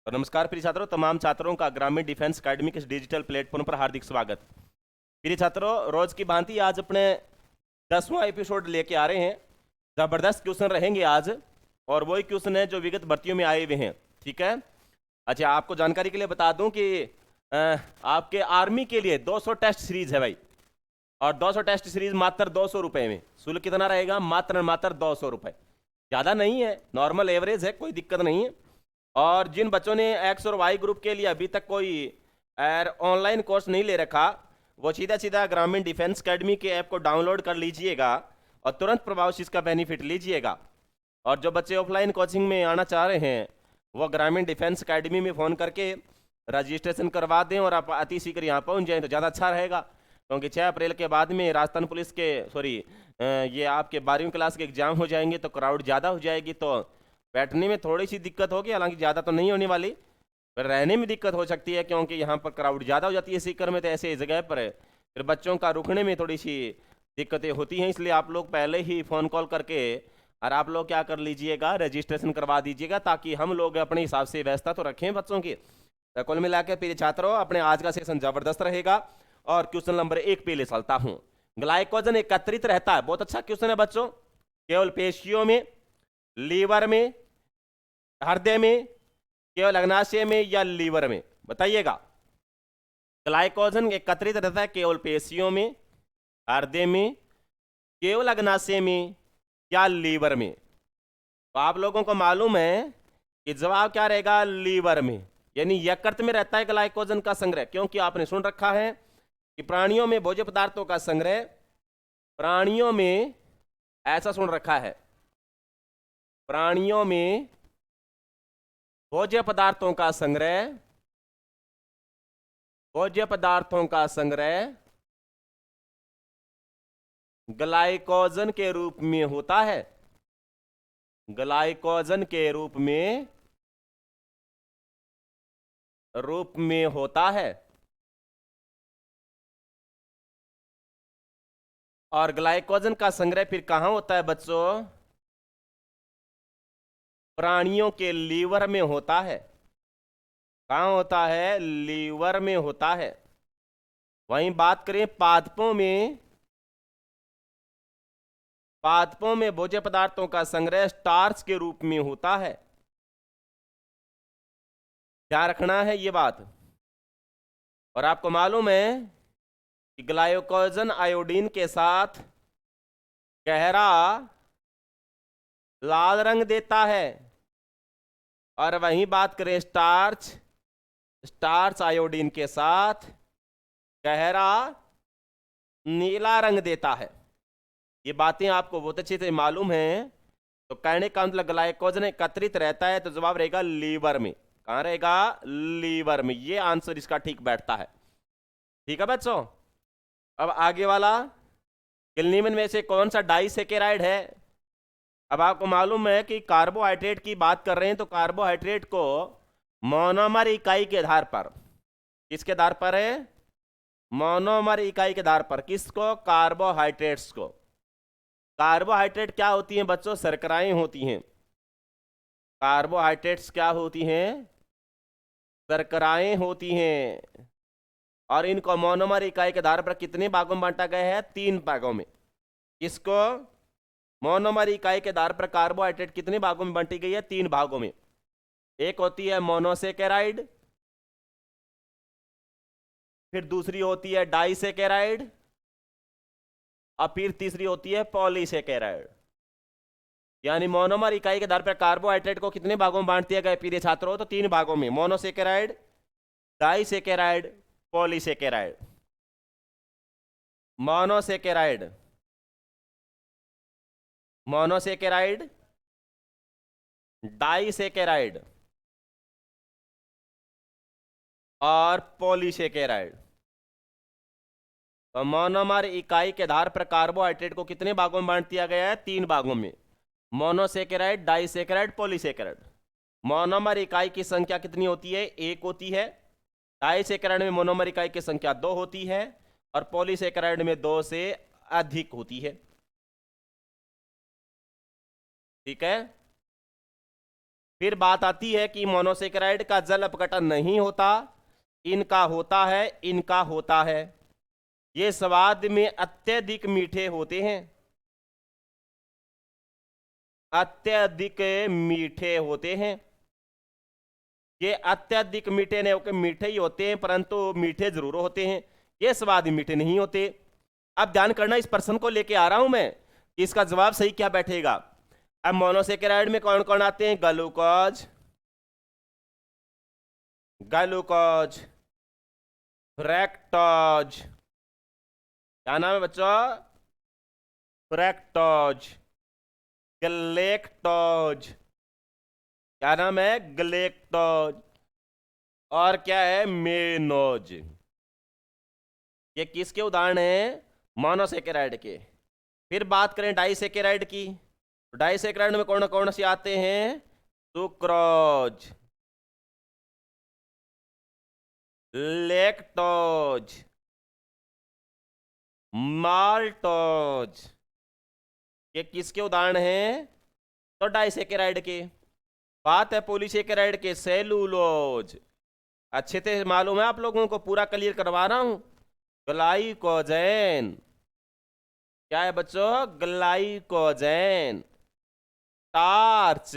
और नमस्कार प्रिय छात्रों, तमाम छात्रों का ग्रामीण डिफेंस एकेडमी के इस डिजिटल प्लेटफॉर्म पर हार्दिक स्वागत। प्रिय छात्रों, रोज की भांति आज अपने 10वां एपिसोड लेके आ रहे हैं। जबरदस्त क्वेश्चन रहेंगे आज, और वही क्वेश्चन है जो विगत भर्तियों में आए हुए हैं। ठीक है। अच्छा, आपको जानकारी के लिए बता दूं कि आपके आर्मी के लिए 200 टेस्ट सीरीज है भाई, और 200 टेस्ट सीरीज मात्र 200 रुपए में। शुल्क कितना रहेगा? मात्र 200 रुपए। ज़्यादा नहीं है, नॉर्मल एवरेज है, कोई दिक्कत नहीं है। और जिन बच्चों ने एक्स और वाई ग्रुप के लिए अभी तक कोई ऑनलाइन कोर्स नहीं ले रखा, वो सीधा सीधा ग्रामीण डिफेंस एकेडमी के ऐप को डाउनलोड कर लीजिएगा और तुरंत प्रभाव से इसका बेनिफिट लीजिएगा। और जो बच्चे ऑफलाइन कोचिंग में आना चाह रहे हैं, वो ग्रामीण डिफेंस एकेडमी में फ़ोन करके रजिस्ट्रेशन करवा दें और आप अति शीघ्र यहाँ पहुँच जाएँ तो ज़्यादा अच्छा रहेगा। क्योंकि 6 अप्रैल के बाद में राजस्थान पुलिस के ये आपके 12वीं क्लास के एग्ज़ाम हो जाएंगे, तो क्राउड ज़्यादा हो जाएगी, तो बैठने में थोड़ी सी दिक्कत होगी। हालांकि ज़्यादा तो नहीं होने वाली, पर रहने में दिक्कत हो सकती है, क्योंकि यहाँ पर क्राउड ज़्यादा हो जाती है सीकर में। तो ऐसे जगह पर फिर बच्चों का रुकने में थोड़ी सी दिक्कतें होती हैं। इसलिए आप लोग पहले ही फ़ोन कॉल करके और आप लोग क्या कर लीजिएगा, रजिस्ट्रेशन करवा दीजिएगा, ताकि हम लोग अपने हिसाब से व्यवस्था तो रखें बच्चों की। तो कुल मिलाकर प्रिय छात्रों, अपने आज का सेशन ज़बरदस्त रहेगा। और क्वेश्चन नंबर 1 पे ले चलता हूँ। ग्लाइकोजन एकत्रित रहता है, बहुत अच्छा क्वेश्चन है बच्चों, केवल पेशियों में, लीवर में, हृदय में, केवल अग्नाशय में या लीवर में? बताइएगा। ग्लाइकोजन एकत्रित रहता है केवल पेशियों में, हृदय में, केवल अग्नाशय में या लीवर में? तो आप लोगों को मालूम है कि जवाब क्या रहेगा? लीवर में, यानी यकृत में रहता है ग्लाइकोजन का संग्रह। क्योंकि आपने सुन रखा है कि प्राणियों में भोज्य पदार्थों का संग्रह, प्राणियों में ऐसा सुन रखा है, प्राणियों में भोज्य पदार्थों का संग्रह, भोज्य पदार्थों का संग्रह ग्लाइकोजन के रूप में होता है। ग्लाइकोजन के रूप में होता है। और ग्लाइकोजन का संग्रह फिर कहां होता है बच्चों? प्राणियों के लीवर में होता है। कहां होता है? लीवर में होता है। वहीं बात करें पादपों में, पादपों में भोज्य पदार्थों का संग्रह स्टार्च के रूप में होता है। ध्यान रखना है ये बात। और आपको मालूम है कि ग्लाइकोजन आयोडीन के साथ गहरा लाल रंग देता है। और वहीं बात करें स्टार्च, स्टार्च आयोडीन के साथ गहरा नीला रंग देता है। ये बातें आपको बहुत अच्छे से मालूम है। तो कहने का मतलब ग्लाइकोजन एकत्रित रहता है, तो जवाब रहेगा लीवर में। कहां रहेगा? लीवर में। ये आंसर इसका ठीक बैठता है। ठीक है बच्चों। अब आगे वाला, किल्नीमन में से कौन सा डाइसेकेराइड है? अब आपको मालूम है कि कार्बोहाइड्रेट की बात कर रहे हैं, तो कार्बोहाइड्रेट को मोनोमर इकाई के आधार पर, किसके आधार पर है? मोनोमर इकाई के आधार पर। किसको? कार्बोहाइड्रेट्स को। कार्बोहाइड्रेट क्या होती हैं बच्चों? शर्कराएं होती हैं। कार्बोहाइड्रेट्स क्या होती हैं? शर्कराएं होती हैं। और इनको मोनोमर इकाई के आधार पर कितने भागों में बांटा गया है? 3 भागों में। किसको? मोनोमर इकाई के आधार पर कार्बोहाइड्रेट कितने भागों में बांटी गई है? 3 भागों में। एक होती है मोनोसेकेराइड, फिर दूसरी होती है डाइसेकेराइड, और फिर तीसरी होती है पॉलीसेकेराइड। यानी मोनोमर इकाई के आधार पर कार्बोहाइड्रेट को कितने भागों में बांट दिया गया प्रिय छात्रों? तो 3 भागों में। Monosaccharide, disaccharide, polysaccharide. Monosaccharide, monosaccharide, disaccharide और पॉलीसेकेराइड। तो मोनोमर इकाई के आधार पर कार्बोहाइड्रेट को कितने भागों में बांट दिया गया है? 3 भागों में। Monosaccharide, disaccharide, polysaccharide. मोनोमर इकाई की संख्या कितनी होती है? 1 होती है। डाइसेकेराइड में मोनोमर इकाई की संख्या 2 होती है, और पॉलीसेकेराइड में 2 से अधिक होती है। ठीक है। फिर बात आती है कि मोनोसेकेराइड का जल अपघटन नहीं होता, इनका होता है, इनका होता है। ये स्वाद में अत्यधिक मीठे होते हैं, अत्यधिक मीठे होते हैं। ये अत्यधिक मीठे नहीं होकर मीठे ही होते हैं, परंतु मीठे जरूर होते हैं, ये स्वाद मीठे नहीं होते। अब ध्यान करना, इस प्रश्न को लेके आ रहा हूं मैं, इसका जवाब सही क्या बैठेगा। अब मोनोसेकेराइड में कौन कौन आते हैं, ग्लूकोज, ग्लूकोज, फ्रैक्टोज, क्या नाम है बच्चों, फ्रैक्टोज, गलेक्टोज, क्या नाम है, गलेक्टोज, और क्या है, मेनोज। ये किसके उदाहरण हैं, मोनोसेकेराइड के। फिर बात करें डाइसेकेराइड की, डाइसेकेराइड में कौन कौन से आते हैं, सुक्रोज, लैक्टोज, माल्टोज। ये किसके उदाहरण हैं, तो डाइसेकेराइड के। बात है पॉलीसेकेराइड के, सेलुलोज। अच्छे से मालूम है आप लोगों को, पूरा क्लियर करवा रहा हूं। ग्लाइकोजेन, क्या है बच्चों, glycogen, starch,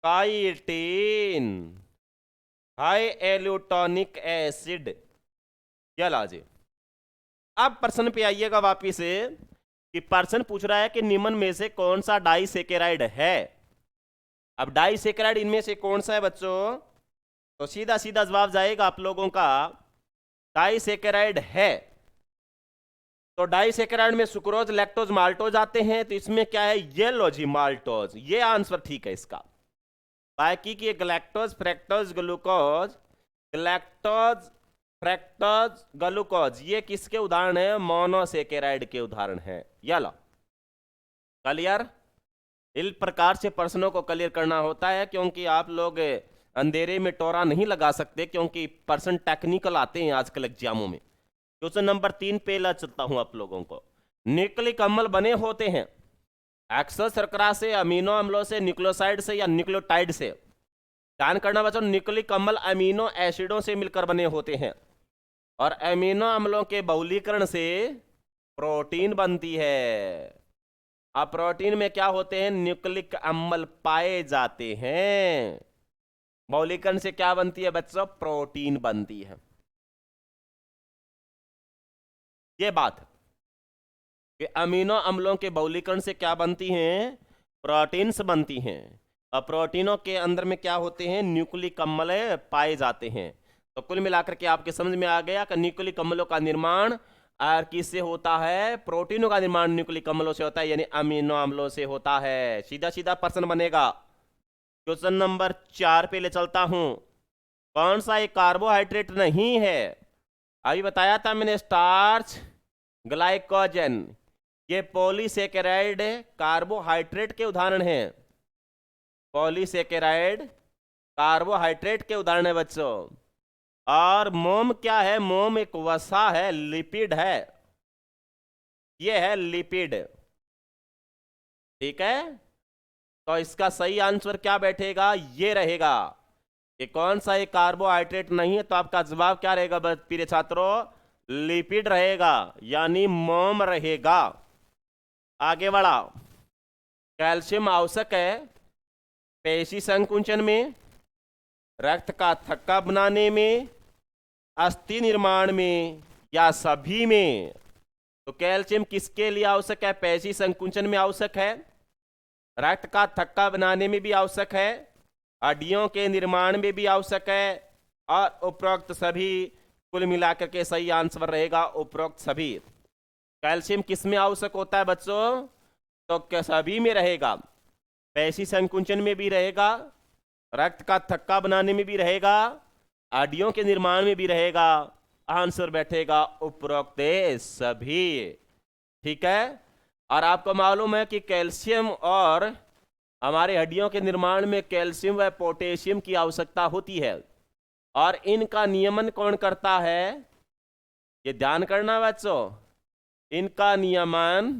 chitin, hyaluronic acid. क्या लाजे। अब प्रश्न पे आइएगा वापिस से, कि प्रश्न पूछ रहा है कि निम्न में से कौन सा डाइसेकेराइड है। अब डाइसेकेराइड इनमें से कौन सा है बच्चों, तो सीधा सीधा जवाब जाएगा आप लोगों का, डाइसेकेराइड है। तो डाइसेकेराइड में सुक्रोज, लैक्टोज, माल्टोज आते हैं, तो इसमें क्या है, येलोजी माल्टोज, ये आंसर ठीक है इसका। बाकी की गलैक्टोज, फ्रैक्टोज, ग्लूकोज, गलैक्टोज, फ्रैक्टोज, ग्लूकोज, ये किसके उदाहरण है, मोनोसेकेराइड के उदाहरण है। याला क्लियर। इस प्रकार से प्रश्नों को क्लियर करना होता है, क्योंकि आप लोग अंधेरे में टोरा नहीं लगा सकते, क्योंकि प्रश्न टेक्निकल आते हैं आजकल एग्जामों में। क्वेश्चन नंबर 3 पे ला चलता हूं आप लोगों को। न्यूक्लिक अम्ल बने होते हैं एक्सेस शर्करा से, अमीनो अम्लों से, न्यूक्लियोसाइड से या न्यूक्लियोटाइड से। ध्यान करना बच्चों, न्यूक्लिक अम्ल अमीनो एसिडों से मिलकर बने होते हैं, और अमीनो अम्लों के बहुलीकरण से प्रोटीन बनती है। अब प्रोटीन में क्या होते हैं, न्यूक्लिक अम्ल पाए जाते हैं। बहुलीकरण से क्या बनती है बच्चों, प्रोटीन बनती है। ये बात कि अमीनो अम्लों के बहुलीकरण से क्या बनती हैं, प्रोटीन्स बनती हैं। और प्रोटीनों के अंदर में क्या होते हैं, न्यूक्लिक अम्ल पाए जाते हैं। तो कुल मिलाकर के आपके समझ में आ गया कि न्यूक्लिक अम्लों का निर्माण और किससे होता है, प्रोटीनों का निर्माण न्यूक्लिक अम्लों से होता है, यानी अमीनो अम्लों से होता है। सीधा सीधा प्रश्न बनेगा। क्वेश्चन नंबर 4 पे ले चलता हूं। कौन सा एक कार्बोहाइड्रेट नहीं है, अभी बताया था मैंने, स्टार्च, ग्लाइकोजन, ये पॉलीसेकेराइड कार्बोहाइड्रेट के उदाहरण हैं। पॉलीसेकेराइड कार्बोहाइड्रेट के उदाहरण है बच्चों। और मोम क्या है, मोम एक वसा है, लिपिड है, ये है लिपिड। ठीक है, तो इसका सही आंसर क्या बैठेगा, ये रहेगा। ये कौन सा एक कार्बोहाइड्रेट नहीं है, तो आपका जवाब क्या रहेगा प्रिय छात्रों, लिपिड रहेगा, यानी मोम रहेगा। आगे बढ़ा। कैल्शियम आवश्यक है पेशी संकुचन में, रक्त का थक्का बनाने में, अस्थि निर्माण में, या सभी में। तो कैल्शियम किसके लिए आवश्यक है, पेशी संकुचन में आवश्यक है, रक्त का थक्का बनाने में भी आवश्यक है, हड्डियों के निर्माण में भी आवश्यक है, और उपरोक्त सभी। कुल मिलाकर के सही आंसर रहेगा उपरोक्त सभी। कैल्शियम किस में आवश्यक होता है बच्चों, तो सभी में रहेगा, पेशी संकुचन में भी रहेगा, रक्त का थक्का बनाने में भी रहेगा, हड्डियों के निर्माण में भी रहेगा। आंसर बैठेगा उपरोक्त सभी। ठीक है, और आपको मालूम है कि कैल्शियम और हमारे हड्डियों के निर्माण में कैल्शियम व पोटेशियम की आवश्यकता होती है, और इनका नियमन कौन करता है, ये ध्यान करना बच्चों। इनका नियमन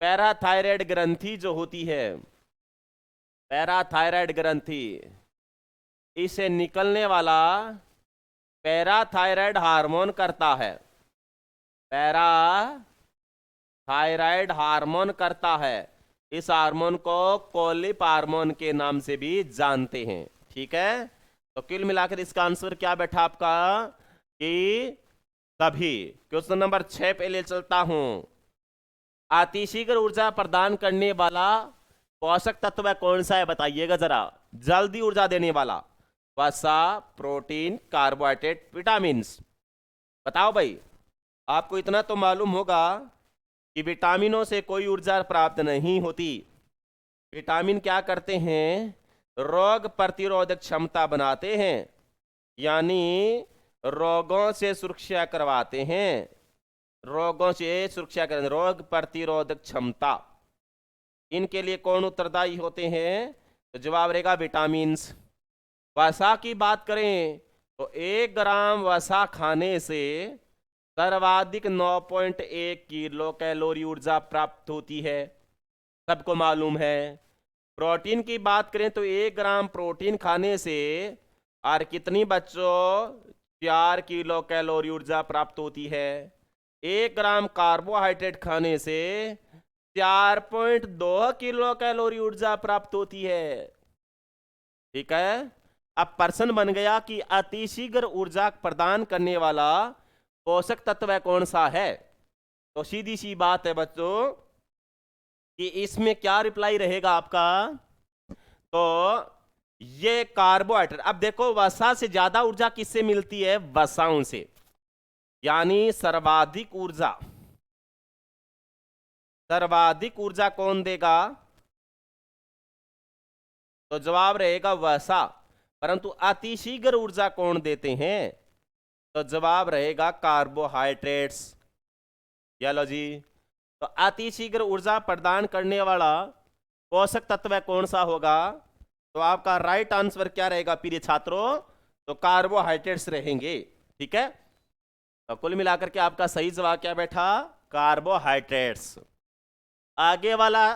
पैराथायराइड ग्रंथि जो होती है, पैराथायराइड ग्रंथि, इसे निकलने वाला पैराथायराइड हार्मोन करता है, पैराथायराइड हार्मोन करता है। इस हार्मोन को कोलिप हार्मोन के नाम से भी जानते हैं। ठीक है, तो कुल मिलाकर इसका आंसर क्या बैठा आपका कि सभी। क्वेश्चन नंबर 6 पे ले चलता हूं। अतिशीघ्र ऊर्जा प्रदान करने वाला पोषक तत्व कौन सा है, बताइएगा जरा। जल्दी ऊर्जा देने वाला, वसा, प्रोटीन, कार्बोहाइड्रेट, विटामिन्स। बताओ भाई, आपको इतना तो मालूम होगा कि विटामिनों से कोई ऊर्जा प्राप्त नहीं होती। विटामिन क्या करते हैं, रोग प्रतिरोधक क्षमता बनाते हैं, यानी रोगों से सुरक्षा करवाते हैं, रोगों से सुरक्षा कर, रोग प्रतिरोधक क्षमता, इनके लिए कौन उत्तरदायी होते हैं, तो जवाब रहेगा विटामिन्स। वसा की बात करें तो 1 ग्राम वसा खाने से सर्वाधिक 9.1 किलो कैलोरी ऊर्जा प्राप्त होती है, सबको मालूम है। प्रोटीन की बात करें तो 1 ग्राम प्रोटीन खाने से और कितनी बच्चों 4 किलो कैलोरी ऊर्जा प्राप्त होती है। 1 ग्राम कार्बोहाइड्रेट खाने से 4.2 किलो कैलोरी ऊर्जा प्राप्त होती है। ठीक है, अब प्रश्न बन गया कि अतिशीघ्र ऊर्जा प्रदान करने वाला पोषक तत्व कौन सा है। तो सीधी सी बात है बच्चों कि इसमें क्या रिप्लाई रहेगा आपका, तो ये कार्बोहाइड्रेट। अब देखो, वसा से ज्यादा ऊर्जा किससे मिलती है, वसाओं से, यानी सर्वाधिक ऊर्जा कौन देगा, तो जवाब रहेगा वसा। परंतु अतिशीघ्र ऊर्जा कौन देते हैं, तो जवाब रहेगा कार्बोहाइड्रेट्स। चलो जी, तो अतिशीघ्र ऊर्जा प्रदान करने वाला पोषक तत्व कौन सा होगा, तो आपका राइट आंसर क्या रहेगा प्रिय छात्रों, तो कार्बोहाइड्रेट्स रहेंगे। ठीक है, तो कुल मिलाकर के आपका सही जवाब क्या बैठा, कार्बोहाइड्रेट्स। आगे वाला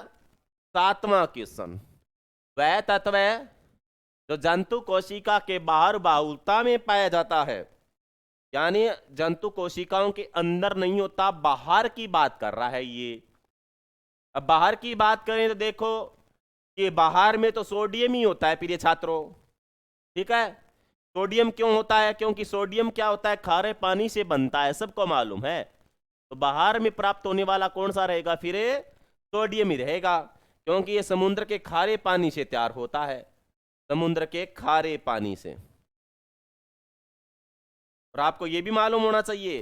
7वां क्वेश्चन, वह तत्व जो जंतु कोशिका के बाहर बाहुलता में पाया जाता है, यानी जंतु कोशिकाओं के अंदर नहीं होता, बाहर की बात कर रहा है ये। अब बाहर की बात करें तो देखो कि बाहर में तो सोडियम ही होता है प्रिय छात्रों। ठीक है, सोडियम क्यों होता है, क्योंकि सोडियम क्या होता है, खारे पानी से बनता है, सबको मालूम है। तो बाहर में प्राप्त होने वाला कौन सा रहेगा, फिर सोडियम ही रहेगा, क्योंकि ये समुद्र के खारे पानी से तैयार होता है, समुद्र के खारे पानी से। और आपको यह भी मालूम होना चाहिए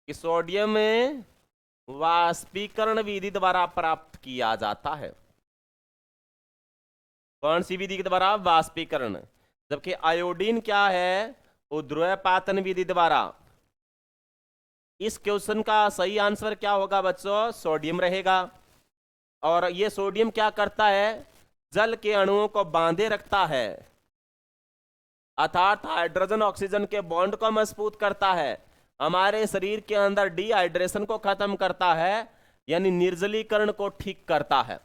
कि सोडियम वाष्पीकरण विधि द्वारा प्राप्त किया जाता है। कौन सी विधि के द्वारा, वाष्पीकरण। जबकि आयोडीन क्या है, उध्रुवपातन विधि द्वारा। इस क्वेश्चन का सही आंसर क्या होगा बच्चों, सोडियम रहेगा। और ये सोडियम क्या करता है, जल के अणुओं को बांधे रखता है, अर्थात हाइड्रोजन ऑक्सीजन के बॉन्ड को मजबूत करता है, हमारे शरीर के अंदर डिहाइड्रेशन को खत्म करता है, यानी निर्जलीकरण को ठीक करता है।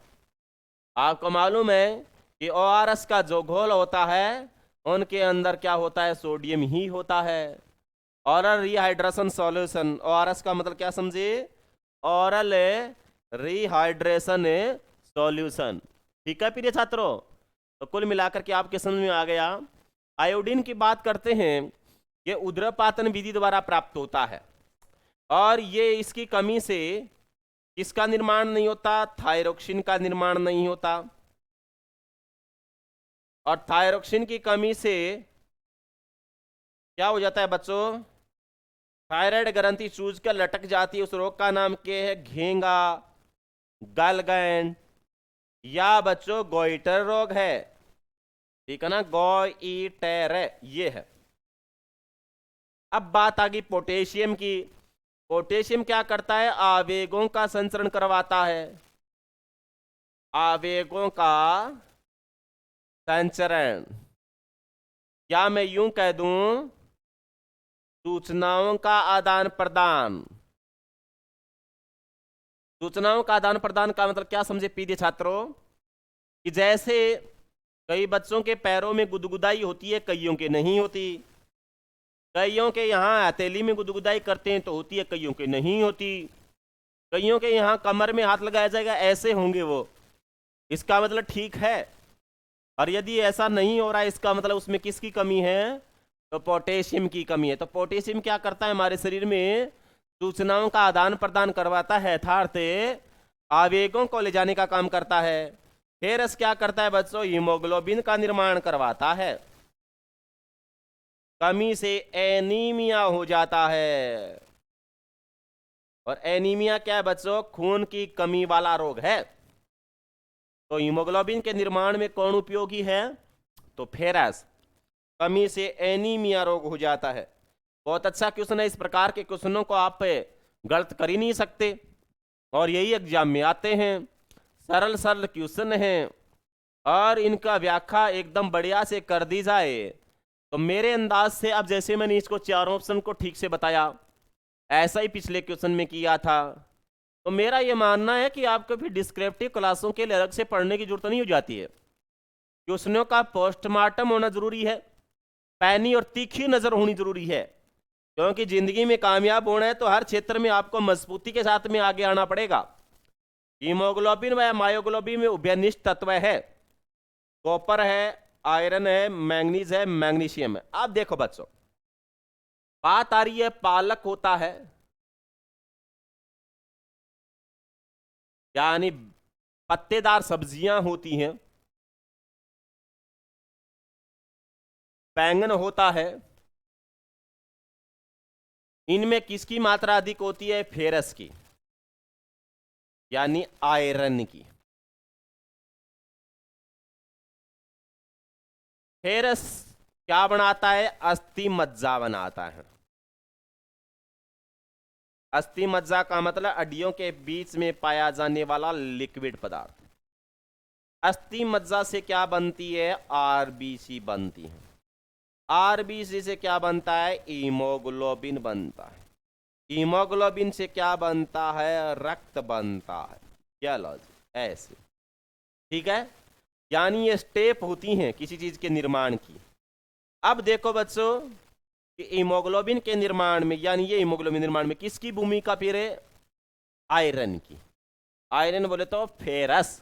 आपको मालूम है कि ORS का जो घोल होता है उनके अंदर क्या होता है, सोडियम ही होता है। ओरल रिहाइड्रेशन सॉल्यूशन, ORS का मतलब क्या समझे, ओरल रिहाइड्रेशन सॉल्यूशन। ठीक है प्रिय छात्रों, तो कुल मिलाकर के आपके समझ में आ गया। आयोडीन की बात करते हैं, ये उध्रुवपातन विधि द्वारा प्राप्त होता है, और ये इसकी कमी से किसका निर्माण नहीं होता, थायरोक्सिन का निर्माण नहीं होता। और थायरोक्सिन की कमी से क्या हो जाता है बच्चों, थायराइड ग्रंथि सूज कर लटक जाती है। उस रोग का नाम क्या है, घेंगा, गलगैंड, या बच्चों गोइटर रोग है। ठीक है ना, गोइटर ये है। अब बात आ गई पोटेशियम की। पोटेशियम क्या करता है, आवेगों का संचरण करवाता है, आवेगों का संचरण, या मैं यूं कह दूं सूचनाओं का आदान प्रदान। सूचनाओं का आदान प्रदान का मतलब क्या समझे प्रिय छात्रों, कि जैसे कई बच्चों के पैरों में गुदगुदाई होती है, कईयों के नहीं होती। कईयों के यहाँ हथेली में गुदगुदाई करते हैं तो होती है, कईयों के नहीं होती। कईयों के यहाँ कमर में हाथ लगाया जाएगा ऐसे होंगे वो, इसका मतलब ठीक है। और यदि ऐसा नहीं हो रहा है, इसका मतलब उसमें किसकी कमी है? तो पोटेशियम की कमी है। तो पोटेशियम क्या करता है? हमारे शरीर में सूचनाओं का आदान प्रदान करवाता है, यथार्थ आवेगों को ले जाने का काम करता है। फेरस क्या करता है बच्चों? हीमोग्लोबिन का निर्माण करवाता है। कमी से एनीमिया हो जाता है। और एनीमिया क्या है बच्चों? खून की कमी वाला रोग है। तो हीमोग्लोबिन के निर्माण में कौन उपयोगी है? तो फेरस। कमी से एनीमिया रोग हो जाता है। बहुत अच्छा क्वेश्चन है। इस प्रकार के क्वेश्चनों को आप गलत कर ही नहीं सकते, और यही एग्जाम में आते हैं। सरल सरल क्वेश्चन हैं और इनका व्याख्या एकदम बढ़िया से कर दी जाए तो मेरे अंदाज से, अब जैसे मैंने इसको चारों ऑप्शन को ठीक से बताया, ऐसा ही पिछले क्वेश्चन में किया था, तो मेरा ये मानना है कि आपको फिर डिस्क्रिप्टिव क्लासों के लिए अलग से पढ़ने की जरूरत नहीं हो जाती है। क्वेश्चनों का पोस्टमार्टम होना जरूरी है, पैनी और तीखी नजर होनी जरूरी है, क्योंकि जिंदगी में कामयाब होना है तो हर क्षेत्र में आपको मजबूती के साथ में आगे आना पड़ेगा। हीमोग्लोबिन व मायोग्लोबिन में उभयनिष्ठ तत्व है, कॉपर है, आयरन है, मैंगनीज है, मैग्नीशियम है। अब देखो बच्चों, बात आ रही है पालक होता है, यानी पत्तेदार सब्जियां होती हैं, बैंगन होता है, इनमें किसकी मात्रा अधिक होती है? फेरस की, यानी आयरन की। फेरस क्या बनाता है? अस्थि मज्जा बनाता है। अस्थि मज्जा का मतलब हड्डियों के बीच में पाया जाने वाला लिक्विड पदार्थ। अस्थि मज्जा से क्या बनती है? आरबीसी बनती है। आरबीसी से क्या बनता है? हीमोग्लोबिन बनता है। हीमोग्लोबिन से क्या बनता है? रक्त बनता है। क्या लॉजिक? ऐसे, ठीक है। यानी ये स्टेप होती हैं किसी चीज के निर्माण की। अब देखो बच्चों कि हीमोग्लोबिन के निर्माण में, यानी ये हीमोग्लोबिन निर्माण में किसकी भूमिका फिर है? आयरन की। आयरन बोले तो फेरस।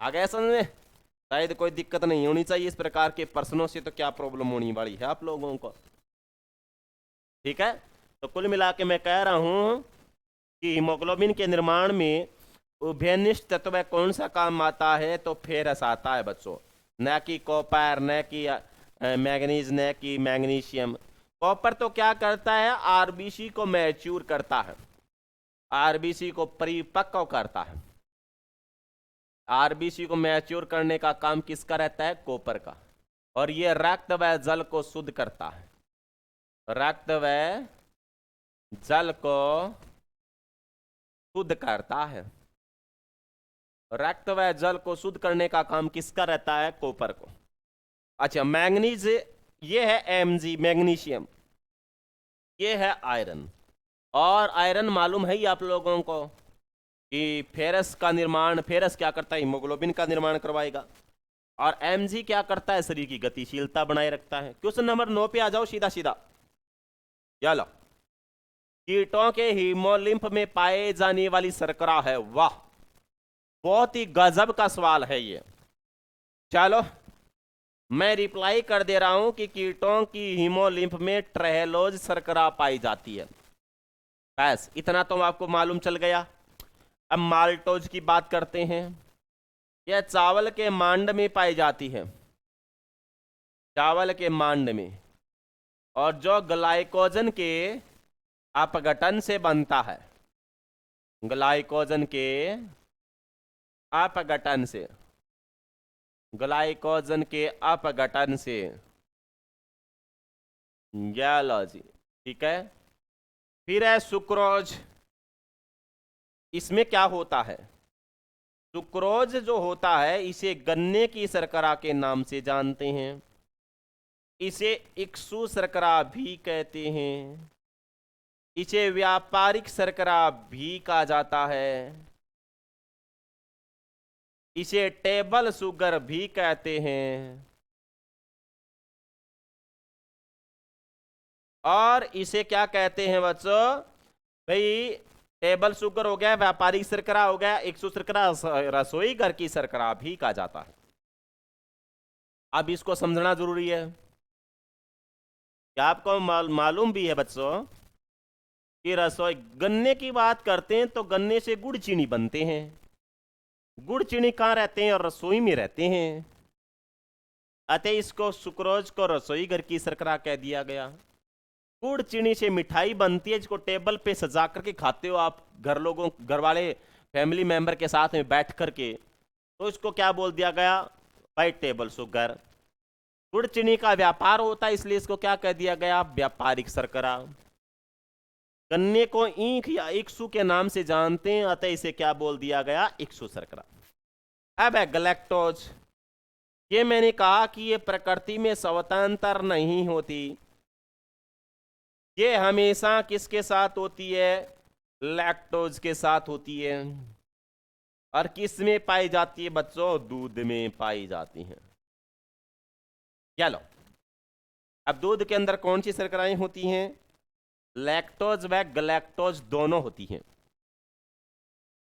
आ गया समझ में? शायद कोई दिक्कत नहीं होनी चाहिए इस प्रकार के प्रश्नों से, तो क्या प्रॉब्लम होनी वाली है आप लोगों को? ठीक है। तो कुल मिला के मैं कह रहा हूं कि हीमोग्लोबिन के निर्माण में उभयनिष्ठ तत्व कौन सा काम आता है? तो फेरस आता है बच्चों, न कि कॉपर, न कि मैग्नीज, न कि मैग्नीशियम। कॉपर तो क्या करता है? आरबीसी को मैच्योर करता है, आरबीसी को परिपक्व करता है। आरबीसी को मैच्योर करने का काम किसका रहता है? कॉपर का। और ये रक्त व जल को शुद्ध करता है, रक्त व जल को शुद्ध करता है। रक्त व जल को शुद्ध करने का काम किसका रहता है? कॉपर को। अच्छा, मैंगनीज ये है एमजी, मैग्नीशियम ये है आयरन। और आयरन मालूम है ही आप लोगों को कि फेरस का निर्माण, फेरस क्या करता है? हीमोग्लोबिन का निर्माण करवाएगा। और एमजी क्या करता है? शरीर की गतिशीलता बनाए रखता है। क्वेश्चन नंबर 9 पे आ जाओ सीधा सीधा। चलो, कीटों के हीमोलिम्फ में पाए जाने वाली शर्करा है। वाह, बहुत ही गजब का सवाल है ये। चलो, मैं रिप्लाई कर दे रहा हूं कि कीटों की हीमोलिम्फ में ट्रहेलोज शर्करा पाई जाती है। बस इतना तो आपको मालूम चल गया। अब माल्टोज की बात करते हैं। यह चावल के मांड में पाई जाती है, चावल के मांड में, और जो ग्लाइकोजन के अपघटन से बनता है, ग्लाइकोजन के अपघटन से, ग्लाइकोजन के अपघटन से। जी, ठीक है। फिर है सुक्रोज। इसमें क्या होता है? सुक्रोज जो होता है इसे गन्ने की शर्करा के नाम से जानते हैं। इसे इक्सु शर्करा भी कहते हैं। इसे व्यापारिक शर्करा भी कहा जाता है। इसे टेबल शुगर भी कहते हैं। और इसे क्या कहते हैं बच्चों? भाई टेबल शुगर हो गया, व्यापारिक शर्करा हो गया, 100 शर्करा रसोई घर की शर्करा भी कहा जाता है। अब इसको समझना जरूरी है। क्या आपको मालूम भी है बच्चों कि रसोई गन्ने की बात करते हैं तो गन्ने से गुड़ चीनी बनते हैं। गुड़ चीनी कहाँ रहते हैं? और रसोई में रहते हैं। अतः इसको सुक्रोज को रसोई घर की शर्करा कह दिया गया। गुड़ चीनी से मिठाई बनती है जिसको टेबल पे सजा करके खाते हो आप, घर वाले फैमिली मेंबर के साथ में बैठ करके, तो इसको क्या बोल दिया गया भाई? Table sugar. गुड़ चीनी का व्यापार होता है इसलिए इसको क्या कह दिया गया? व्यापारिक शर्करा। गन्ने को ईख या इक्सु के नाम से जानते हैं, अतः इसे क्या बोल दिया गया? इक्सु शर्करा। अब है गलैक्टोज। ये मैंने कहा कि ये प्रकृति में स्वतंत्र नहीं होती, ये हमेशा किसके साथ होती है? लैक्टोज के साथ होती है। और किस में पाई जाती है बच्चों? दूध में पाई जाती है। चलो, अब दूध के अंदर कौन सी शर्कराएं होती हैं? लैक्टोज व गलैक्टोज दोनों होती हैं।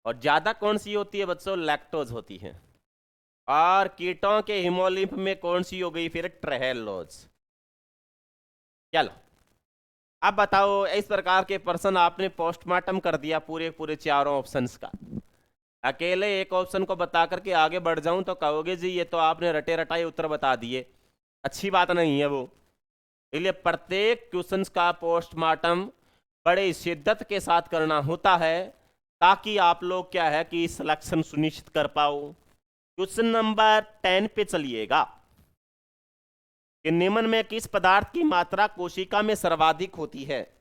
और ज्यादा कौन सी होती है बच्चों? लैक्टोज होती है। और कीटों के हिमोलिम्फ में कौन सी हो गई फिर? ट्रहेलोज। चलो, अब बताओ, इस प्रकार के प्रश्न आपने पोस्टमार्टम कर दिया पूरे पूरे चारों ऑप्शंस का। अकेले एक ऑप्शन को बता करके आगे बढ़ जाऊं तो कहोगे जी ये तो आपने रटे रटाए उत्तर बता दिए। अच्छी बात नहीं है वो। इसलिए प्रत्येक क्वेश्चन का पोस्टमार्टम बड़े शिद्दत के साथ करना होता है ताकि आप लोग क्या है कि सिलेक्शन सुनिश्चित कर पाओ। क्वेश्चन नंबर 10 पे चलिएगा कि निम्न में किस पदार्थ की मात्रा कोशिका में सर्वाधिक होती है?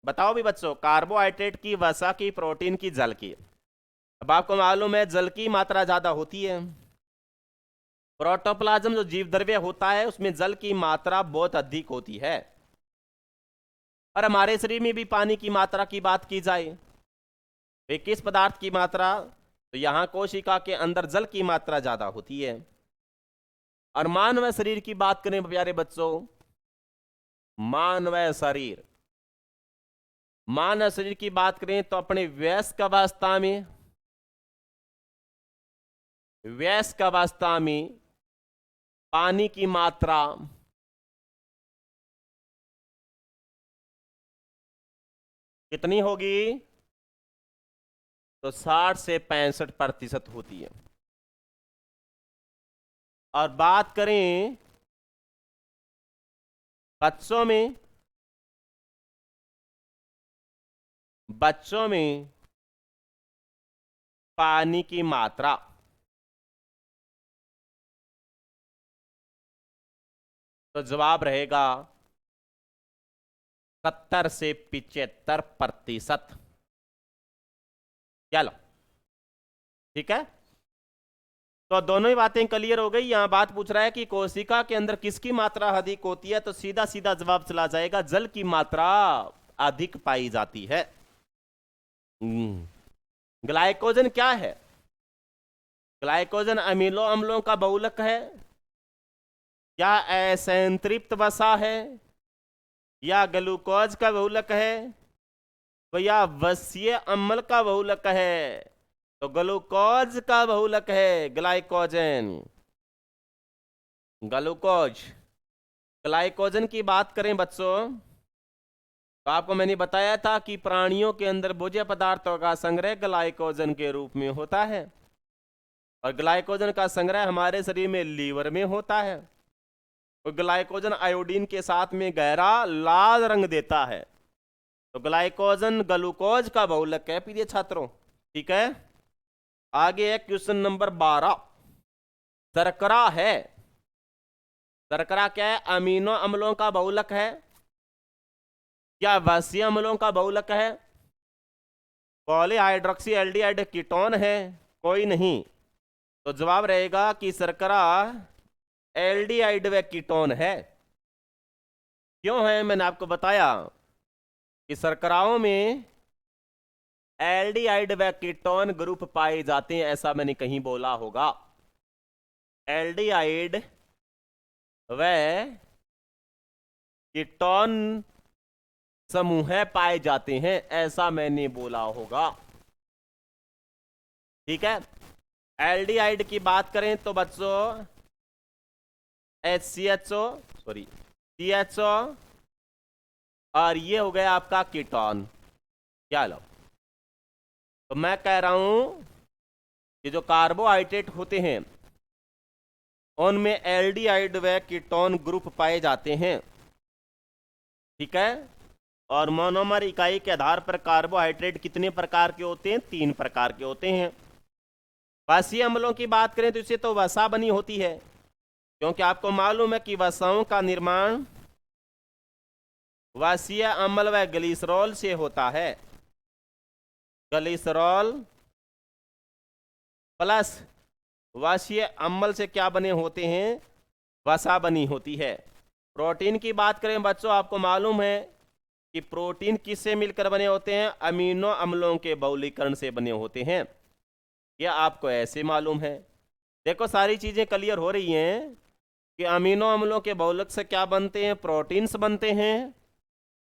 बताओ भी बच्चों। कार्बोहाइड्रेट की, वसा की, प्रोटीन की, जल की। अब आपको मालूम है जल की मात्रा ज्यादा होती है। प्रोटोप्लाज्म जो जीव द्रव्य होता है उसमें जल की मात्रा बहुत अधिक होती है। और हमारे शरीर में भी पानी की मात्रा की बात की जाए तो किस पदार्थ की मात्रा? तो यहां कोशिका के अंदर जल की मात्रा ज्यादा होती है। और मानव शरीर की बात करें प्यारे बच्चों, मानव शरीर की बात करें तो अपने वयस्क अवस्था में पानी की मात्रा कितनी होगी? तो 60 से 65% होती है। और बात करें बच्चों में पानी की मात्रा तो जवाब रहेगा 70 से 75%। चलो ठीक है, तो दोनों ही बातें क्लियर हो गई। यहां बात पूछ रहा है कि कोशिका के अंदर किसकी मात्रा अधिक होती है, तो सीधा सीधा जवाब चला जाएगा जल की मात्रा अधिक पाई जाती है। ग्लाइकोजन क्या है? ग्लाइकोजन अमीनो अम्लों का बहुलक है, या असंतृप्त वसा है, या ग्लूकोज का बहुलक है, या वसीय अम्ल का बहुलक है? तो ग्लूकोज का बहुलक है ग्लाइकोजन। ग्लाइकोजन की बात करें बच्चों तो आपको मैंने बताया था कि प्राणियों के अंदर भोज्य पदार्थों का संग्रह ग्लाइकोजन के रूप में होता है। और ग्लाइकोजन का संग्रह हमारे शरीर में लीवर में होता है। तो ग्लाइकोजन आयोडीन के साथ में गहरा लाल रंग देता है। तो ग्लाइकोजन ग्लूकोज का बहुलक है प्रिय छात्रों। ठीक है, आगे है क्वेश्चन नंबर 12। शर्करा है, शर्करा क्या है? अमीनो अम्लों का बहुलक है या वसीय अम्लों का बहुलक है? पॉलीहाइड्रोक्सी एल्डिहाइड कीटोन है? कोई नहीं। तो जवाब रहेगा कि शर्करा एल्डिहाइड व कीटोन है। क्यों है? मैंने आपको बताया कि शर्कराओं में एल्डिहाइड व कीटोन ग्रुप पाए जाते हैं, ऐसा मैंने कहीं बोला होगा। एल्डिहाइड व कीटोन समूह पाए जाते हैं, ऐसा मैंने बोला होगा। ठीक है। एल्डिहाइड की बात करें तो बच्चों HCHO सॉरी CHO, और ये हो गया आपका कीटोन। क्या लो, तो मैं कह रहा हूं कि जो कार्बोहाइड्रेट होते हैं उनमें एल्डिहाइड व कीटोन ग्रुप पाए जाते हैं। ठीक है। और मोनोमर इकाई के आधार पर कार्बोहाइड्रेट कितने प्रकार के होते हैं? 3 प्रकार के होते हैं। वसीय अम्लों की बात करें तो इससे तो वसा बनी होती है, क्योंकि आपको मालूम है कि वसाओं का निर्माण वसीय अम्ल व ग्लिसरॉल से होता है। ग्लिसरॉल प्लस वसीय अम्ल से क्या बने होते हैं? वसा बनी होती है। प्रोटीन की बात करें बच्चों, आपको मालूम है कि प्रोटीन किससे मिलकर बने होते हैं? अमीनो अम्लों के बहुलीकरण से बने होते हैं। यह आपको ऐसे मालूम है। देखो सारी चीजें क्लियर हो रही हैं कि अमीनो अम्लों के बहुलक से क्या बनते हैं? प्रोटीन्स बनते हैं।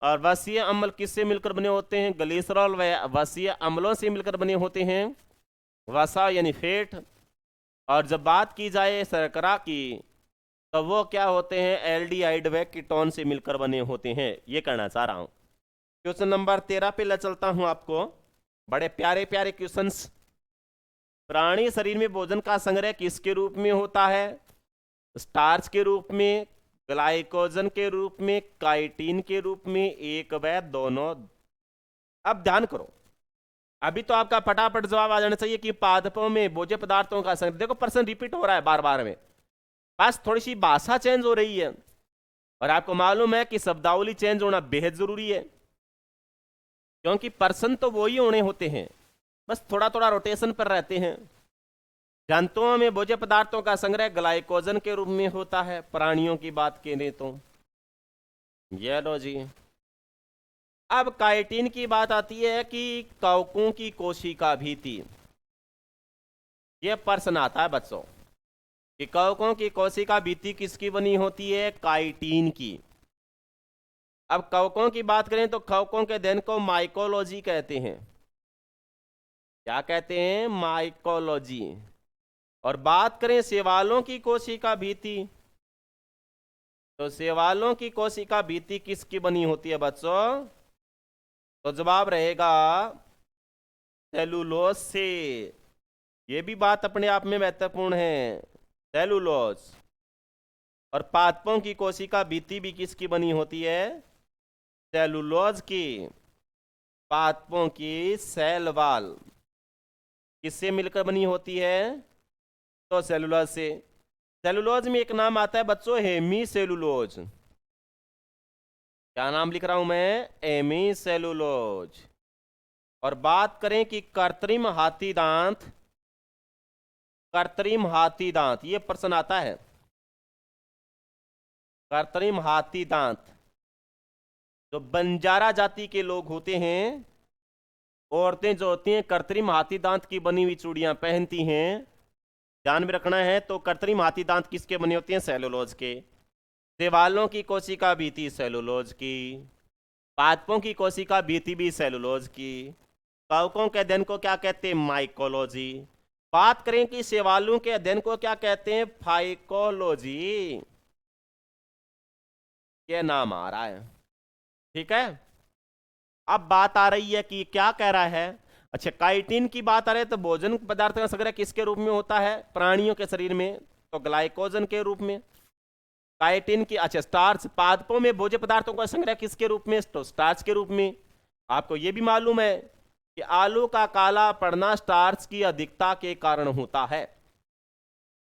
और वसीय अम्ल किससे मिलकर बने होते हैं? ग्लिसरॉल व वसीय अम्लों से मिलकर बने होते हैं वसा यानी फैट। और जब बात की जाए शर्करा की तो वो क्या होते हैं? एल्डिहाइड व कीटोन से मिलकर बने होते हैं। ये करना चाह रहा हूं। क्वेश्चन नंबर 13 पे ले चलता हूं आपको। बड़े प्यारे प्यारे क्वेश्चंस। प्राणी शरीर में भोजन का संग्रह किसके रूप में होता है? स्टार्च के रूप में, ग्लाइकोजन के रूप में, काइटिन के रूप में, एक व दोनों। अब ध्यान करो, अभी तो आपका फटाफट जवाब आ जाना चाहिए कि पादपों में भोज्य पदार्थों का संग्रह। देखो प्रश्न रिपीट हो रहा है बार बार में, बस थोड़ी सी भाषा चेंज हो रही है। और आपको मालूम है कि शब्दावली चेंज होना बेहद जरूरी है, क्योंकि प्रश्न तो वही होने होते हैं, बस थोड़ा थोड़ा रोटेशन पर रहते हैं। जंतुओं में भोज्य पदार्थों का संग्रह ग्लाइकोजन के रूप में होता है। प्राणियों की बात करें तो ये लो जी। अब काइटिन की बात आती है कि कवकों की कोशिका भित्ति। यह प्रश्न आता है बच्चों कि कवकों की कोशिका भित्ति किसकी बनी होती है? काइटिन की। अब कवकों की बात करें तो कवकों के अध्ययन को माइकोलॉजी कहते हैं। क्या कहते हैं? माइकोलॉजी। और बात करें शैवालों की कोशिका भित्ति, तो शैवालों की कोशिका भित्ति किसकी बनी होती है बच्चों? तो जवाब रहेगा सेलुलोज से। यह भी बात अपने आप में महत्वपूर्ण है, सेलुलोज। और पादपों की कोशिका भित्ति भी किसकी बनी होती है? सेलुलोज की। पादपों की सेल वॉल किससे मिलकर बनी होती है? तो सेलुलोज से। सेलुलोज में एक नाम आता है बच्चों, हेमी सेलुलोज। क्या नाम लिख रहा हूं मैं? Hemicellulose. और बात करें कि कृत्रिम हाथी दांत, कृत्रिम हाथी दांत, ये प्रश्न आता है। कृत्रिम हाथी दांत, जो बंजारा जाति के लोग होते हैं, औरतें जो होती हैं कृत्रिम हाथी दांत की बनी हुई चूड़ियां पहनती हैं। ध्यान में रखना है। तो कृत्रिम हाथी दांत किसके बने होते हैं? सेलुलोज के। शैवालों की कोशिका भित्ति सेलुलोज की। पादपों की कोशिका भित्ति भी सेलुलोज की। कवकों के अध्ययन को क्या कहते हैं? माइकोलॉजी। बात करें कि शैवालों के अध्ययन को क्या कहते हैं? फाइकोलॉजी। ये नाम आ रहा है। ठीक है। अब बात आ रही है कि क्या कह रहा है। अच्छा, काइटिन की बात आ रही है तो भोजन पदार्थ का संग्रह किसके रूप में होता है प्राणियों के शरीर में? तो ग्लाइकोजन के रूप में। काइटिन की, अच्छा स्टार्च, पादपों में भोज्य पदार्थों का संग्रह किसके रूप में? तो स्टार्च के रूप में। आपको यह भी मालूम है कि आलू का काला पड़ना स्टार्च की अधिकता के कारण होता है।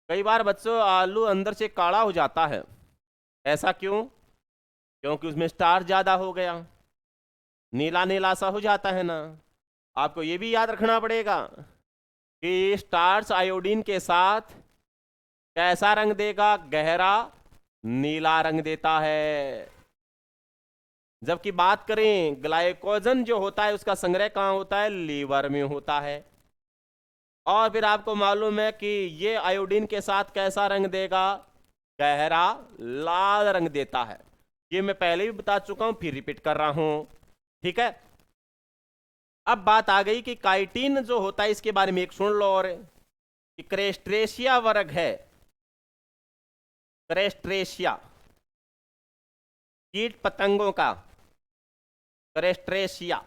कई बार बच्चों आलू अंदर से काला हो जाता है, ऐसा क्यों? क्योंकि उसमें स्टार्च ज्यादा हो गया, नीला नीला सा हो जाता है ना। आपको ये भी याद रखना पड़ेगा कि स्टार्च आयोडीन के साथ कैसा रंग देगा? गहरा नीला रंग देता है। जबकि बात करें ग्लाइकोजन जो होता है उसका संग्रह कहाँ होता है, लीवर में होता है। और फिर आपको मालूम है कि ये आयोडीन के साथ कैसा रंग देगा, गहरा लाल रंग देता है। ये मैं पहले भी बता चुका हूं, फिर रिपीट कर रहा हूं, ठीक है। अब बात आ गई कि काइटिन जो होता है इसके बारे में एक सुन लो, और कि क्रेस्टेशिया वर्ग है, क्रेस्टेशिया कीट पतंगों का, क्रेस्टेशिया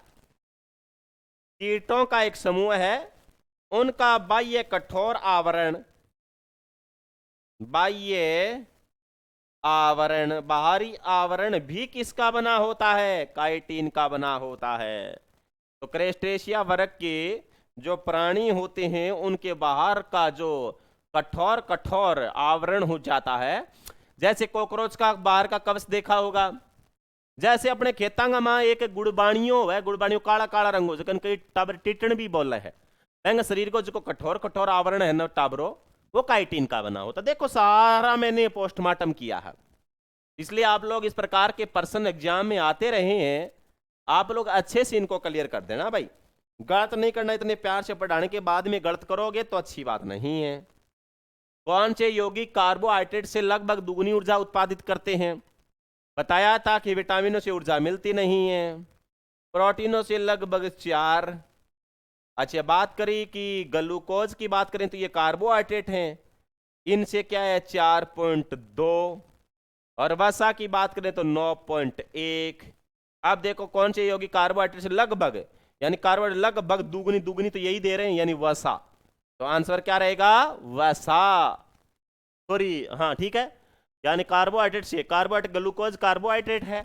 कीटों का एक समूह है। उनका बाह्य कठोर आवरण, बाह्य आवरण, बाहरी आवरण भी किसका बना होता है, काइटिन का बना होता है। तो क्रेस्टेशिया वर्ग के जो प्राणी होते हैं उनके बाहर का जो कठोर कठोर आवरण हो जाता है, जैसे कॉकरोच का बाहर का कवच देखा होगा, जैसे अपने खेतांगा में एक गुड़बाणियों है, गुड़बाणियों काला काला रंग हो जकन कई टाबर टिटण भी बोल रहे हैं, बैंक शरीर को जो कठोर कठोर आवरण है ना टाबरो, वो काइटिन का बना होता। देखो सारा मैंने पोस्टमार्टम किया है, इसलिए आप लोग इस प्रकार के पर्सन एग्जाम में आते रहे हैं, आप लोग अच्छे से इनको क्लियर कर देना भाई, गलत नहीं करना। इतने प्यार से पढ़ाने के बाद में गलत करोगे तो अच्छी बात नहीं है। कौन से यौगिक कार्बोहाइड्रेट से लगभग दुगनी ऊर्जा उत्पादित करते हैं, बताया था कि विटामिनों से ऊर्जा मिलती नहीं है, प्रोटीनों से लगभग 4। अच्छा, बात करी कि ग्लूकोज की बात करें तो ये कार्बोहाइड्रेट हैं, इनसे क्या है 4.2, और वसा की बात करें तो 9.1। अब देखो कौन से यौगिक कार्बोहाइड्रेट से लगभग, यानी कार्बोहाइड्रेट लगभग दुगनी दुगनी तो यही दे रहे हैं, यानी वसा। तो आंसर क्या रहेगा, वसा, सॉरी हाँ ठीक है, यानी कार्बोहाइड्रेट से, कार्बोहाइड्रेट ग्लूकोज कार्बोहाइड्रेट है,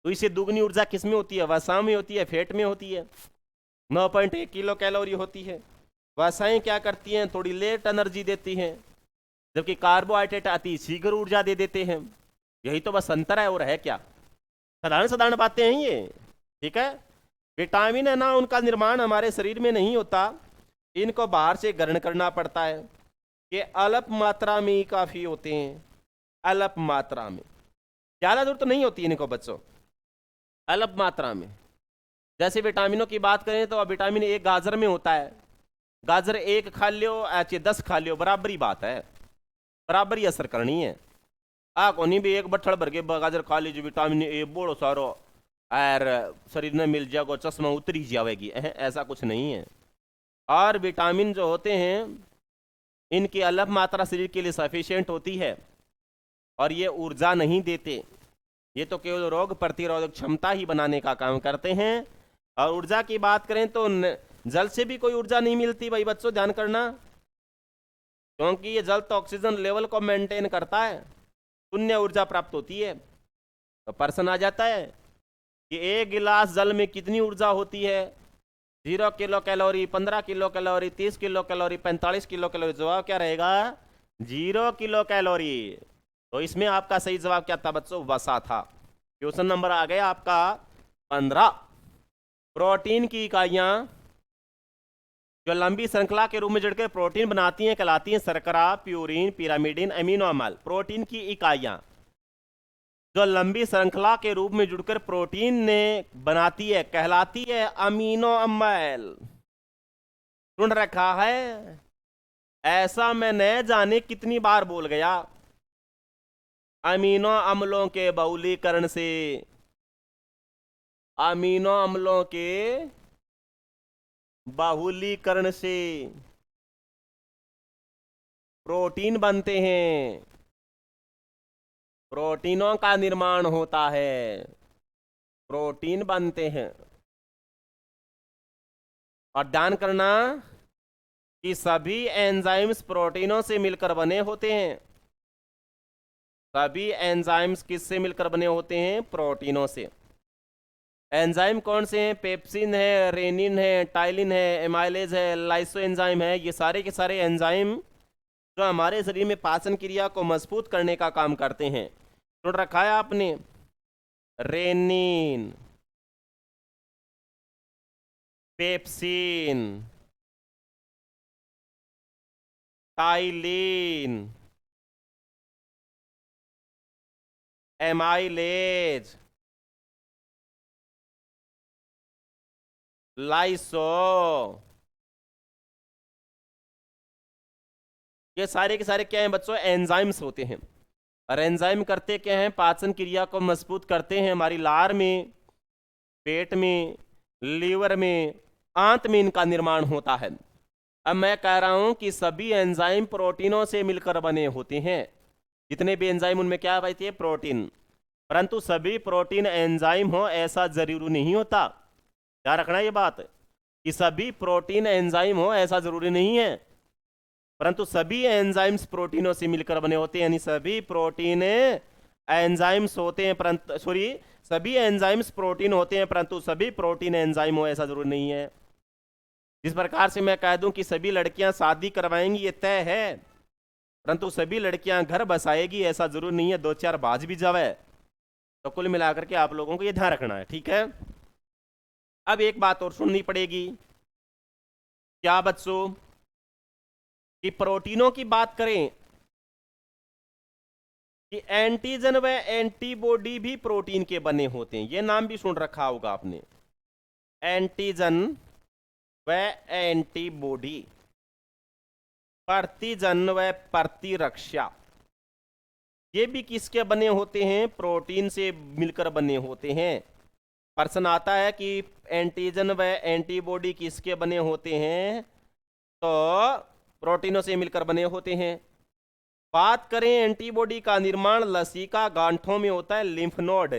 तो इससे दुगनी ऊर्जा किस में होती है, वसा में होती है, फैट में होती है। 9.1 किलो कैलोरी होती है। वसाएं क्या करती हैं, थोड़ी लेट एनर्जी देती हैं, जबकि कार्बोहाइड्रेट अति शीघ्र ऊर्जा दे देते हैं। यही तो बस अंतर है, और है क्या, साधारण साधारण बातें हैं ये, ठीक है। विटामिन है ना, उनका निर्माण हमारे शरीर में नहीं होता, इनको बाहर से ग्रहण करना पड़ता है। ये अल्प मात्रा में ही काफी होते हैं, अल्प मात्रा में, ज्यादा दूर तो नहीं होती इनको बच्चों, अल्प मात्रा में। जैसे विटामिनों की बात करें तो विटामिन ए गाजर में होता है, गाजर 1 खा लियो ऐसे 10 खा लियो, बराबरी बात है, बराबरी असर करनी है। आ कोनी भी एक बट्ठल भर के गाजर खा लीजिए, विटामिन ए बोलो सारो और शरीर में मिल जाएगा, चश्मा उतरी जाएगी, ऐसा कुछ नहीं है। और विटामिन जो होते हैं इनकी अल्प मात्रा शरीर के लिए सफिशिएंट होती है, और ये ऊर्जा नहीं देते, ये तो केवल रोग प्रतिरोधक क्षमता ही बनाने का काम करते हैं। और ऊर्जा की बात करें तो जल से भी कोई ऊर्जा नहीं मिलती भाई बच्चों, ध्यान करना, क्योंकि ये जल तो ऑक्सीजन लेवल को मेंटेन करता है, शून्य ऊर्जा प्राप्त होती है। तो प्रश्न आ जाता है कि 1 गिलास जल में कितनी ऊर्जा होती है, 0 kilo calorie, 15 kilo calorie, 30 kilo calorie, 45 kilo calorie. जवाब क्या रहेगा, 0 किलो कैलोरी। तो इसमें आपका सही जवाब क्या था बच्चों, वसा था। क्वेश्चन नंबर आ गया आपका 15। प्रोटीन की इकाइयां जो लंबी श्रृंखला के रूप में जुड़कर प्रोटीन बनाती हैं कहलाती हैं शर्करा, प्यूरिन, पिरामिडिन, अमीनो अम्ल। प्रोटीन की इकाइयां जो लंबी श्रृंखला के रूप में जुड़कर प्रोटीन ने बनाती है कहलाती है अमीनो अम्ल। सुन रखा है, ऐसा मैं न जाने कितनी बार बोल गया। अमीनो अम्लों के बहुलीकरण से, अमीनो अम्लों के बाहुलीकरण से प्रोटीन बनते हैं, प्रोटीनों का निर्माण होता है, प्रोटीन बनते हैं। और ध्यान करना कि सभी एंजाइम्स प्रोटीनों से मिलकर बने होते हैं, सभी एंजाइम्स किससे मिलकर बने होते हैं, प्रोटीनों से। एंजाइम कौन से हैं, पेप्सिन है, रेनिन है, टाइलिन है, एमाइलेज है, लाइसो एंजाइम है। ये सारे के सारे एंजाइम जो हमारे शरीर में पाचन क्रिया को मजबूत करने का काम करते हैं। सुन रखा है आपने, rennin, pepsin, ptyalin, amylase, lyso. ये सारे के सारे क्या हैं बच्चों? एंजाइम्स होते हैं। और एंजाइम करते क्या हैं? पाचन क्रिया को मजबूत करते हैं। हमारी लार में, पेट में, लीवर में, आंत में इनका निर्माण होता है। अब मैं कह रहा हूं कि सभी एंजाइम प्रोटीनों से मिलकर बने होते हैं। जितने भी एंजाइम उनमें क्या पाते हैं? प्रोटीन। परंतु सभी प्रोटीन एंजाइम हो ऐसा जरूरी नहीं होता। क्या रखना ये बात कि सभी प्रोटीन एंजाइम हो ऐसा जरूरी नहीं है, परंतु सभी एंजाइम्स प्रोटीनों से मिलकर बने होते हैं। यानी सभी प्रोटीन एंजाइम्स होते हैं, परंतु सभी एंजाइम्स प्रोटीन होते हैं, परंतु सभी प्रोटीन एंजाइम हो ऐसा जरूरी नहीं है। जिस प्रकार से मैं कह दूं कि सभी लड़कियां शादी करवाएंगी ये तय है, परंतु सभी लड़कियां घर बसाएगी ऐसा जरूर नहीं है। 2-4 बाज भी जावे। तो कुल मिलाकर के आप लोगों को ये ध्यान रखना है, ठीक है। अब एक बात और सुननी पड़ेगी। क्या बच्चों? कि प्रोटीनों की बात करें कि एंटीजन व एंटीबॉडी भी प्रोटीन के बने होते हैं। ये नाम भी सुन रखा होगा आपने, एंटीजन व एंटीबॉडी, प्रतिजन व प्रतिरक्षा। ये भी किसके बने होते हैं? प्रोटीन से मिलकर बने होते हैं। प्रश्न आता है कि एंटीजन व एंटीबॉडी किसके बने होते हैं? तो प्रोटीनों से मिलकर बने होते हैं। बात करें एंटीबॉडी का निर्माण लसिका गांठों में होता है, लिम्फ नोड।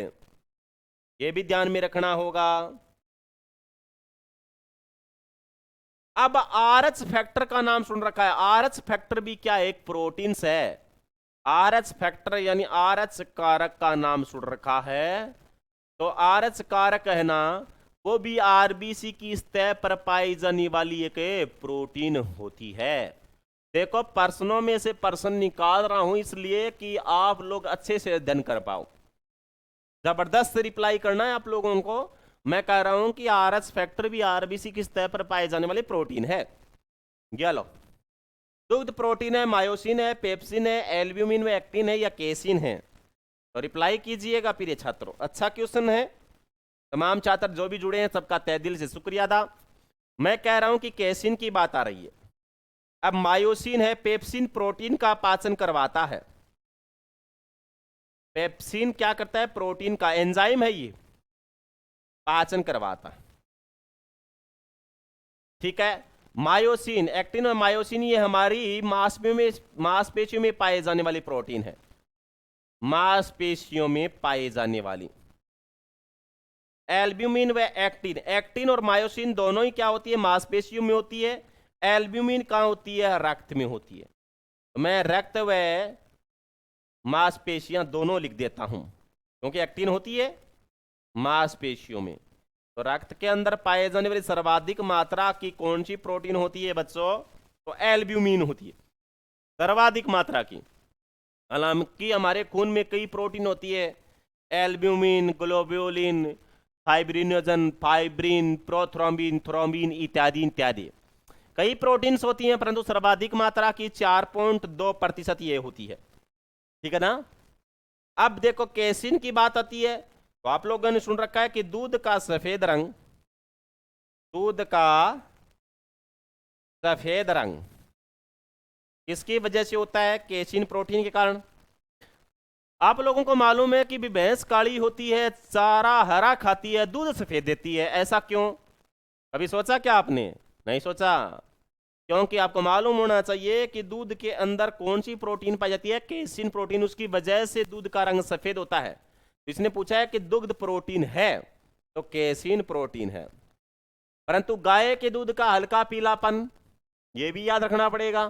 ये भी ध्यान में रखना होगा। अब आरएच फैक्टर का नाम सुन रखा है। आरएच फैक्टर भी क्या एक प्रोटीन है? आरएच फैक्टर यानी आरएच कारक का नाम सुन रखा है। तो आरएच कारक है ना, वो भी आरबीसी की सतह पर पाई जाने वाली एक प्रोटीन होती है। देखो प्रश्नों में से प्रश्न निकाल रहा हूं इसलिए कि आप लोग अच्छे से अध्ययन कर पाओ। जबरदस्त रिप्लाई करना है आप लोगों को। मैं कह रहा हूं कि आरएच फैक्टर भी आरबीसी की सतह पर पाए जाने वाली प्रोटीन है। लो, दुग्ध प्रोटीन है, मायोसिन है, पेप्सिन है, एल्ब्यूमिन व एक्टिन है या केसिन है? तो रिप्लाई कीजिएगा प्रिय छात्रों। अच्छा क्वेश्चन है। तमाम छात्र जो भी जुड़े हैं सबका तहे दिल से शुक्रिया अदा। मैं कह रहा हूं कि केसिन की बात आ रही है। अब मायोसिन है, पेप्सिन प्रोटीन का पाचन करवाता है। पेप्सिन क्या करता है? प्रोटीन का एंजाइम है, ये पाचन करवाता है, ठीक है। मायोसिन, एक्टिन और मायोसिन ये हमारी मांसपेशियों में पाए जाने वाली प्रोटीन है, मांसपेशियों में पाए जाने वाली। एल्ब्यूमिन व एक्टिन, एक्टिन और मायोसिन दोनों ही क्या होती है? मांसपेशियों में होती है। एल्ब्यूमिन कहां होती है? रक्त में होती है। तो मैं रक्त व मांसपेशियां दोनों लिख देता हूं, क्योंकि एक्टिन होती है मांसपेशियों में। तो रक्त के अंदर पाए जाने वाली सर्वाधिक मात्रा की कौन सी प्रोटीन होती है बच्चों? तो एल्ब्यूमिन होती है सर्वाधिक मात्रा की। हालांकि हमारे खून में कई प्रोटीन होती है, albumin, globulin, fibrinogen, fibrin, prothrombin, thrombin इत्यादि इत्यादि कई प्रोटीन्स होती हैं, परंतु सर्वाधिक मात्रा की 4.2% ये होती है, ठीक है ना। अब देखो केसिन की बात आती है, तो आप लोगों ने सुन रखा है कि दूध का सफेद रंग, दूध का सफेद रंग किसकी वजह से होता है? केसिन प्रोटीन के कारण। आप लोगों को मालूम है कि भैंस काली होती है, चारा हरा खाती है, दूध सफेद देती है, ऐसा क्यों? कभी सोचा क्या आपने? नहीं सोचा। क्योंकि आपको मालूम होना चाहिए कि दूध के अंदर कौन सी प्रोटीन पाई जाती है? Casein protein. उसकी वजह से दूध का रंग सफेद होता है। इसने पूछा है कि दुग्ध प्रोटीन है, तो केसिन प्रोटीन है। परंतु गाय के दूध का हल्का पीलापन, यह भी याद रखना पड़ेगा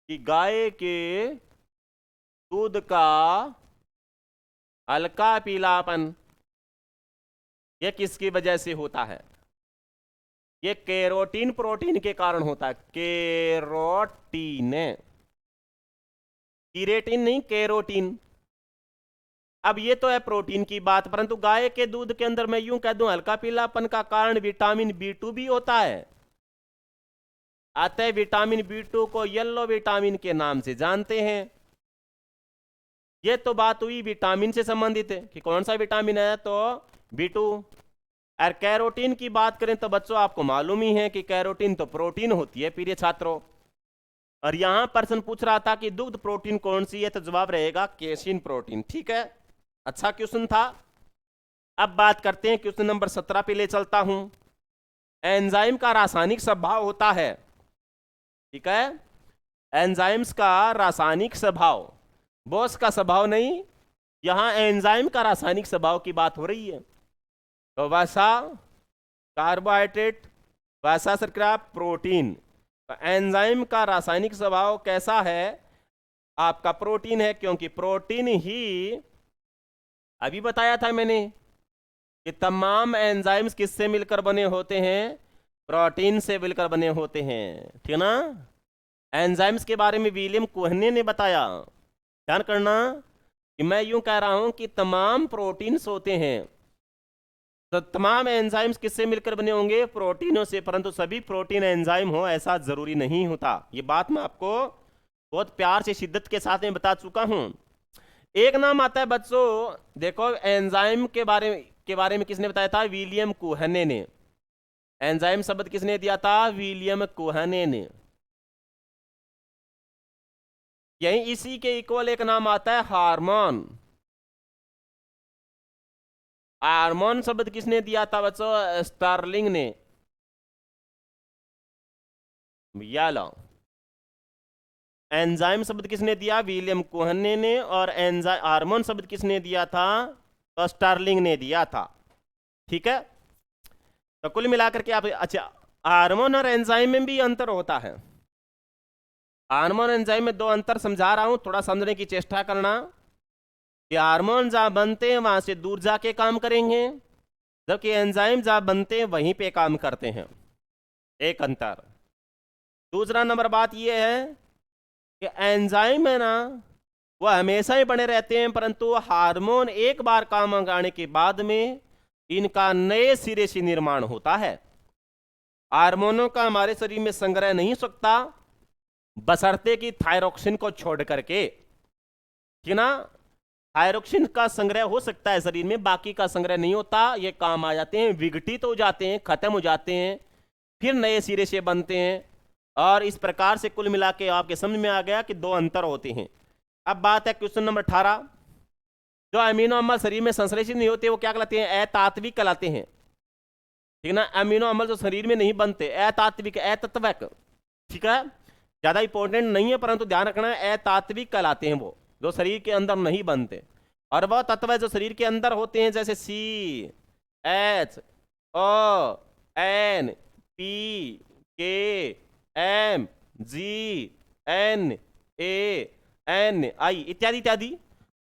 कि गाय के दूध का हल्का पीलापन यह किसकी वजह से होता है? ये केरोटीन प्रोटीन के कारण होता है। केरोटीन, कीरेटिन नहीं, केरोटीन। अब ये तो है प्रोटीन की बात, परंतु गाय के दूध के अंदर मैं यूं कह दूं हल्का पीलापन का कारण विटामिन B2 भी होता है। अतः विटामिन B2 को येलो विटामिन के नाम से जानते हैं। ये तो बात हुई विटामिन से संबंधित है कि कौन सा विटामिन है, तो B2। और कैरोटीन की बात करें तो बच्चों आपको मालूम ही है कि कैरोटीन तो प्रोटीन होती है प्रिय छात्रों। और यहां प्रश्न पूछ रहा था कि दुग्ध प्रोटीन कौन सी है, तो जवाब रहेगा केसिन प्रोटीन। ठीक है, अच्छा क्वेश्चन था। अब बात करते हैं क्वेश्चन नंबर 17 पे ले चलता हूं। एंजाइम का रासायनिक स्वभाव होता है, ठीक है, एंजाइम्स का रासायनिक स्वभाव, बॉस का स्वभाव नहीं, यहां एंजाइम का रासायनिक स्वभाव की बात हो रही है। तो वसा, कार्बोहाइड्रेट, वसा शर्करा, प्रोटीन। तो एंजाइम का रासायनिक स्वभाव कैसा है? आपका प्रोटीन है, क्योंकि प्रोटीन ही, अभी बताया था मैंने कि तमाम एंजाइम्स किससे मिलकर बने होते हैं? प्रोटीन से मिलकर बने होते हैं, ठीक ना। एंजाइम्स के बारे में विलियम कोहने ने बताया, ध्यान करना कि मैं यूं कह रहा हूं कि तमाम प्रोटीन्स होते हैं, तो तमाम एंजाइम्स किससे मिलकर बने होंगे? प्रोटीनों से। परंतु सभी प्रोटीन एंजाइम हो ऐसा जरूरी नहीं होता। ये बात मैं आपको बहुत प्यार से शिद्दत के साथ में बता चुका हूं। एक नाम आता है बच्चों, देखो एंजाइम के बारे में किसने बताया था? विलियम कोहने ने। एंजाइम शब्द किसने दिया था? विलियम कोहने ने। यही इसी के इक्वल एक नाम आता है हार्मोन। हार्मोन शब्द किसने दिया था बच्चों? स्टार्लिंग ने। या लो, एंजाइम शब्द किसने दिया? विलियम कोहने ने। और एंजाइम हार्मोन शब्द किसने दिया था? तो स्टार्लिंग ने दिया था। ठीक है, तो कुल मिलाकर के आप, अच्छा, हार्मोन और एंजाइम में भी अंतर होता है। हार्मोन एंजाइम में दो अंतर समझा रहा हूं, थोड़ा समझने की चेष्टा करना। कि हार्मोन जहां बनते हैं वहां से दूर जाके काम करेंगे, जबकि एंजाइम जहां बनते हैं वहीं पे काम करते हैं। एक अंतर। दूसरा नंबर बात यह है कि एंजाइम है ना, वह हमेशा ही बने रहते हैं, परंतु हार्मोन एक बार काम आने के बाद में इनका नए सिरे से निर्माण होता है। हार्मोनों का हमारे शरीर में संग्रह नहीं हो सकता, बशर्ते कि थायरोक्सिन को छोड़ करके, ठीक ना। थायरोक्सिन का संग्रह हो सकता है शरीर में, बाकी का संग्रह नहीं होता। ये काम आ जाते हैं, विघटित हो जाते हैं, खत्म हो जाते हैं, फिर नए सिरे से बनते हैं। और इस प्रकार से कुल मिला के आपके समझ में आ गया कि दो अंतर होते हैं। अब बात है क्वेश्चन नंबर 18। जो अमीनो अम्ल शरीर में संश्लेषित नहीं होते वो क्या कहलाते हैं? अतात्विक कहलाते हैं, ठीक ना। अमीनो अम्ल जो शरीर में नहीं बनते, अतात्विक, अतत्वक, ठीक है, ज्यादा इंपॉर्टेंट नहीं है, परंतु ध्यान रखना है, अतात्विक कहलाते हैं वो, जो शरीर के अंदर नहीं बनते। और वह तत्व जो शरीर के अंदर होते हैं, जैसे CHONPKMGNANI इत्यादि इत्यादि,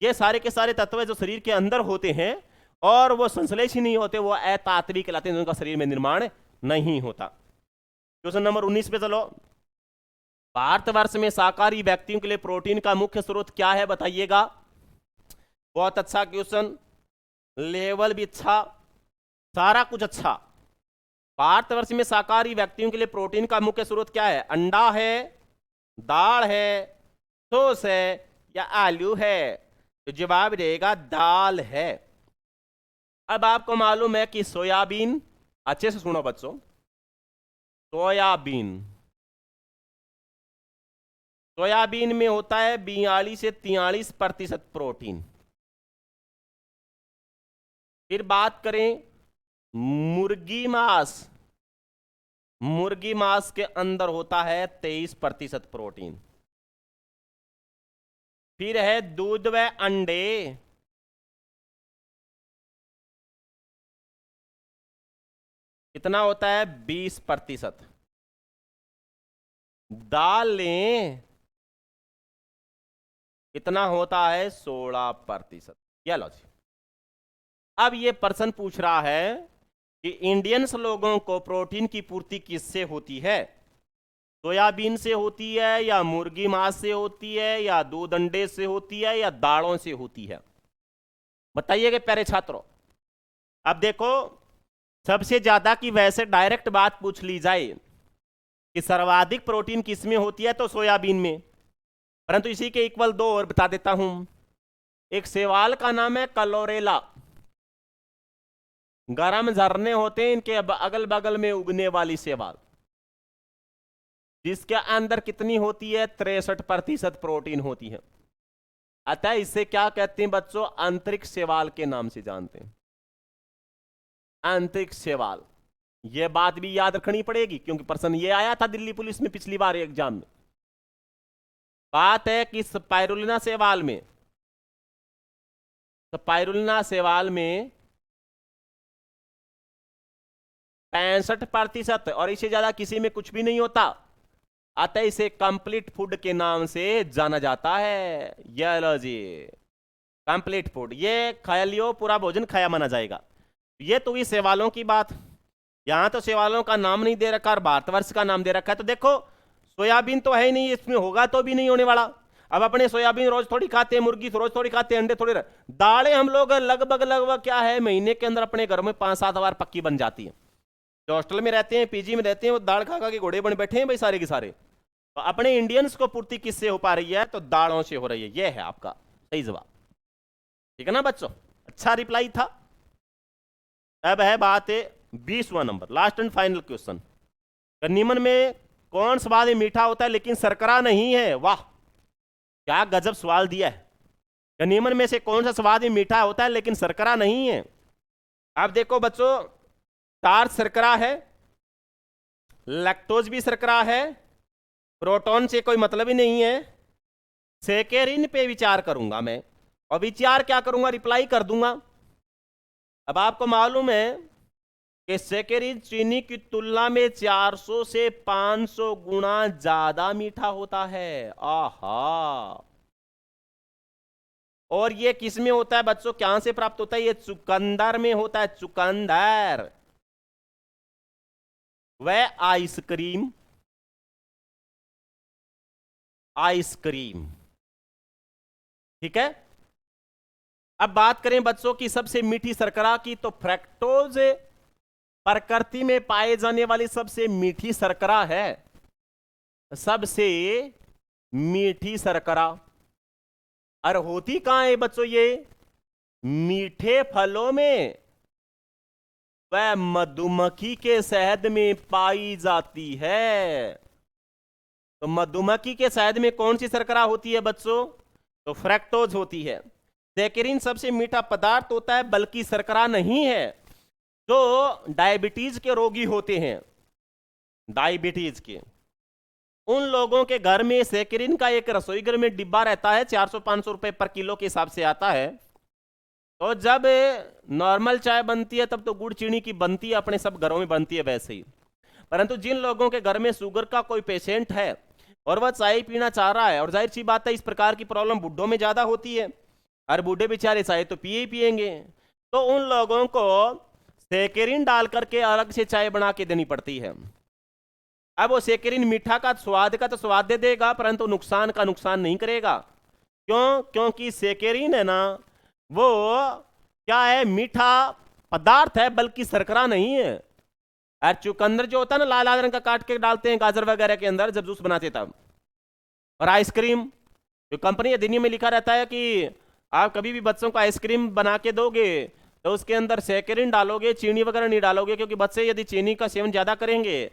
ये सारे के सारे तत्व जो शरीर के अंदर होते हैं और वो संश्लेषित नहीं होते, वो अतात्विक कहलाते हैं, जिनका शरीर में निर्माण नहीं होता। क्वेश्चन नंबर 19 पे चलो। भारतवर्ष में शाकाहारी व्यक्तियों के लिए प्रोटीन का मुख्य स्रोत क्या है, बताइएगा। बहुत अच्छा क्वेश्चन, लेवल भी अच्छा, सारा कुछ अच्छा। भारतवर्ष में शाकाहारी व्यक्तियों के लिए प्रोटीन का मुख्य स्रोत क्या है? अंडा है, दाल है, सॉस है, या आलू है? तो जवाब रहेगा दाल है। अब आपको मालूम है कि सोयाबीन, अच्छे से सुनो बच्चों, सोयाबीन में होता है 42 से 43% प्रोटीन। फिर बात करें मुर्गी मांस के अंदर होता है 23% प्रोटीन। फिर है दूध व अंडे, कितना होता है? 20%। दाल लें, कितना होता है? 16%। क्या लो जी। अब ये प्रश्न पूछ रहा है कि इंडियंस लोगों को प्रोटीन की पूर्ति किससे होती है? सोयाबीन से होती है, या मुर्गी मांस से होती है, या दूध अंडे से होती है, या दालों से होती है? बताइएगा प्यारे छात्रों। अब देखो, सबसे ज्यादा की वैसे डायरेक्ट बात पूछ ली जाए कि सर्वाधिक प्रोटीन किसमें होती है, तो सोयाबीन में। परंतु इसी के इक्वल दो और बता देता हूं। एक शैवाल का नाम है क्लोरेला, गर्म झरने होते हैं इनके अगल बगल में उगने वाली शैवाल, जिसके अंदर कितनी होती है? 63% प्रोटीन होती है। अतः इसे क्या कहते हैं बच्चों? आंतरिक शैवाल के नाम से जानते हैं, आंतरिक शैवाल। यह बात भी याद रखनी पड़ेगी क्योंकि प्रश्न ये आया था दिल्ली पुलिस में पिछली बार एग्जाम में। बात है कि स्पाइरुलिना शैवाल में, स्पाइरुलिना शैवाल में 65% और इससे ज्यादा किसी में कुछ भी नहीं होता, अतः इसे कंप्लीट फूड के नाम से जाना जाता है। ये लो जी, कंप्लीट फूड, ये खाया लियो, पूरा भोजन खाया माना जाएगा। ये तो हुई शैवालों की बात। यहां तो शैवालों का नाम नहीं दे रखा और भारतवर्ष का नाम दे रखा है। तो देखो सोयाबीन तो है ही नहीं, इसमें होगा तो भी नहीं होने वाला। अब अपने सोयाबीन रोज थोड़ी खाते हैं, मुर्गी रोज थोड़ी खाते हैं, अंडे थोड़ी। दालें हम लोग लगभग क्या है, महीने के अंदर अपने घरों में 5-7 बार पक्की बन जाती है। जो हॉस्टल में रहते हैं, पीजी में रहते हैं, वो दाल खा खा के घोड़े बन बैठे हैं भाई सारे के सारे। तो अपने इंडियंस को पूर्ति किससे हो पा रही है? तो दालों से हो रही है। ये है आपका सही जवाब, ठीक है ना बच्चों? अच्छा रिप्लाई था। अब है बात 20वां number, last and final question. नीमन में कौन स्वाद मीठा होता है लेकिन शर्करा नहीं है? वाह क्या गजब सवाल दिया है। नीमन में से कौन सा स्वाद मीठा होता है लेकिन शर्करा नहीं है? आप देखो बच्चों, स्टार्च शर्करा है, लैक्टोज भी शर्करा है, प्रोटॉन से कोई मतलब ही नहीं है। सेकेरिन पे विचार करूंगा मैं, और विचार क्या करूंगा? रिप्लाई कर दूंगा। अब आपको मालूम है कि सेकेरिन चीनी की तुलना में 400 से 500 गुना ज्यादा मीठा होता है। आहा, और ये किस में होता है बच्चों? कहां से प्राप्त होता है? ये चुकंदर में होता है, चुकंदर। वह आइसक्रीम, आइसक्रीम, ठीक है। अब बात करें बच्चों की सबसे मीठी शर्करा की, तो फ्रैक्टोज प्रकृति में पाए जाने वाली सबसे मीठी शर्करा है, सबसे मीठी शर्करा। और होती कहां है बच्चों? ये मीठे फलों में, वह मधुमक्खी के शहद में पाई जाती है। तो मधुमक्खी के शहद में कौन सी शर्करा होती है बच्चों? तो फ्रैक्टोज होती है। सेकेरिन सबसे मीठा पदार्थ होता है, बल्कि शर्करा नहीं है। जो डायबिटीज के रोगी होते हैं, डायबिटीज के, उन लोगों के घर में सेकेरिन का एक रसोई घर में डिब्बा रहता है, 400-500 रुपए पर किलो के हिसाब से आता है। तो जब नॉर्मल चाय बनती है तब तो गुड़ चीनी की बनती है, अपने सब घरों में बनती है वैसे ही। परंतु जिन लोगों के घर में शुगर का कोई पेशेंट है और वह चाय पीना चाह रहा है, और जाहिर सी बात है इस प्रकार की प्रॉब्लम बुढ़ों में ज्यादा होती है, और बूढ़े बेचारे चाय तो पिए ही पिएंगे, तो उन लोगों को सेकेरिन डाल करके अलग से चाय बना के देनी पड़ती है। अब वो सेकेरिन मीठा का स्वाद का तो स्वाद दे देगा, परंतु नुकसान का नुकसान नहीं करेगा। क्यों? क्योंकि सेकेरिन है ना, वो क्या है? मीठा पदार्थ है, बल्कि शर्करा नहीं है। और चुकंदर जो होता है ना, लाल लाल रंग का काट के डालते हैं गाजर वगैरह के अंदर जब जूस बनाते तब। और आइसक्रीम, जो कंपनी अधिनियम में लिखा रहता है कि आप कभी भी बच्चों को आइसक्रीम बना के दोगे तो उसके अंदर सेकेरिन डालोगे, चीनी वगैरह नहीं डालोगे, क्योंकि बच्चे यदि चीनी का सेवन ज्यादा करेंगे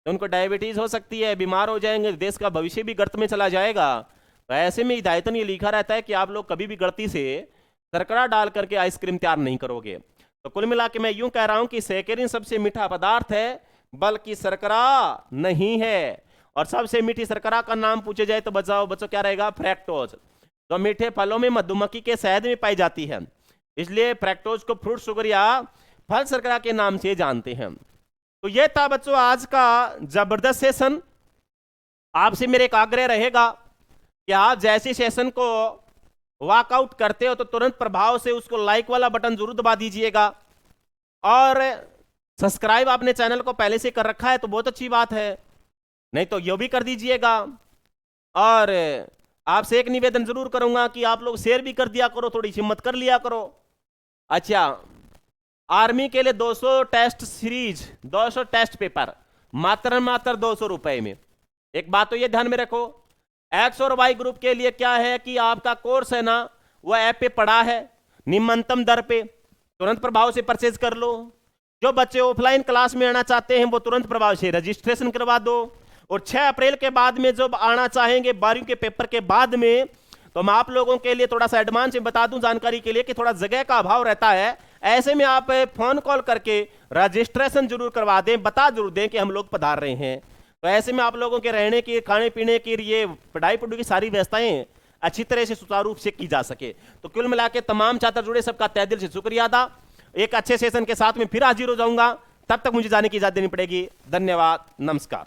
तो उनको डायबिटीज हो सकती है, बीमार हो जाएंगे, देश का भविष्य भी गर्त में चला जाएगा। तो ऐसे में हिदायतन ये लिखा रहता है कि आप लोग कभी भी गलती से शर्करा डाल करके आइसक्रीम तैयार नहीं करोगे। तो कुल मिला के मैं यूं कह रहा हूं कि सेकेरिन सबसे मीठा पदार्थ है, बल्कि शर्करा नहीं है। और सबसे मीठी शर्करा का नाम पूछे जाए तो बचाओ बच्चों क्या रहेगा? फ्रैक्टोज। तो मीठे फलों में मधुमक्खी के शहद में पाई जाती है, इसलिए फ्रैक्टोज को फ्रूट शुगर या फल शर्करा के नाम से जानते हैं। तो यह था बच्चों आज का जबरदस्त सेशन। आपसे मेरे एक आग्रह रहेगा कि आप जैसे सेशन को वॉकआउट करते हो तो तुरंत प्रभाव से उसको लाइक वाला बटन जरूर दबा दीजिएगा, और सब्सक्राइब आपने चैनल को पहले से कर रखा है तो बहुत अच्छी बात है, नहीं तो ये भी कर दीजिएगा। और आपसे एक निवेदन जरूर करूंगा कि आप लोग शेयर भी कर दिया करो, थोड़ी हिम्मत कर लिया करो। अच्छा, आर्मी के लिए 200 टेस्ट सीरीज, 200 टेस्ट पेपर मात्र 200 रुपए में। एक बात तो ये ध्यान में रखो, एक्स और वाई ग्रुप के लिए क्या है कि आपका कोर्स है ना, वह ऐप पे पड़ा है निम्नतम दर पे, तुरंत प्रभाव से परचेज कर लो। जो बच्चे ऑफलाइन क्लास में आना चाहते हैं वो तुरंत प्रभाव से रजिस्ट्रेशन करवा दो। और 6 अप्रैल के बाद में जब आना चाहेंगे 12वीं के पेपर के बाद में, तो मैं आप लोगों के लिए थोड़ा सा एडवांस में बता दूं जानकारी के लिए कि थोड़ा जगह का अभाव रहता है। ऐसे में आप फोन कॉल करके रजिस्ट्रेशन जरूर करवा दें, बता जरूर दें कि हम लोग पधार रहे हैं। तो ऐसे में आप लोगों के रहने की, खाने पीने की, ये पढ़ाई की सारी व्यवस्थाएं अच्छी तरह से सुचारू रूप से की जा सके। तो कुल मिला के तमाम छात्र जुड़े सबका तहे दिल से शुक्रिया अदा। एक अच्छे सेशन के साथ में फिर हाजिर हो जाऊंगा, तब तक मुझे जाने की इजाजत देनी पड़ेगी। धन्यवाद, नमस्कार।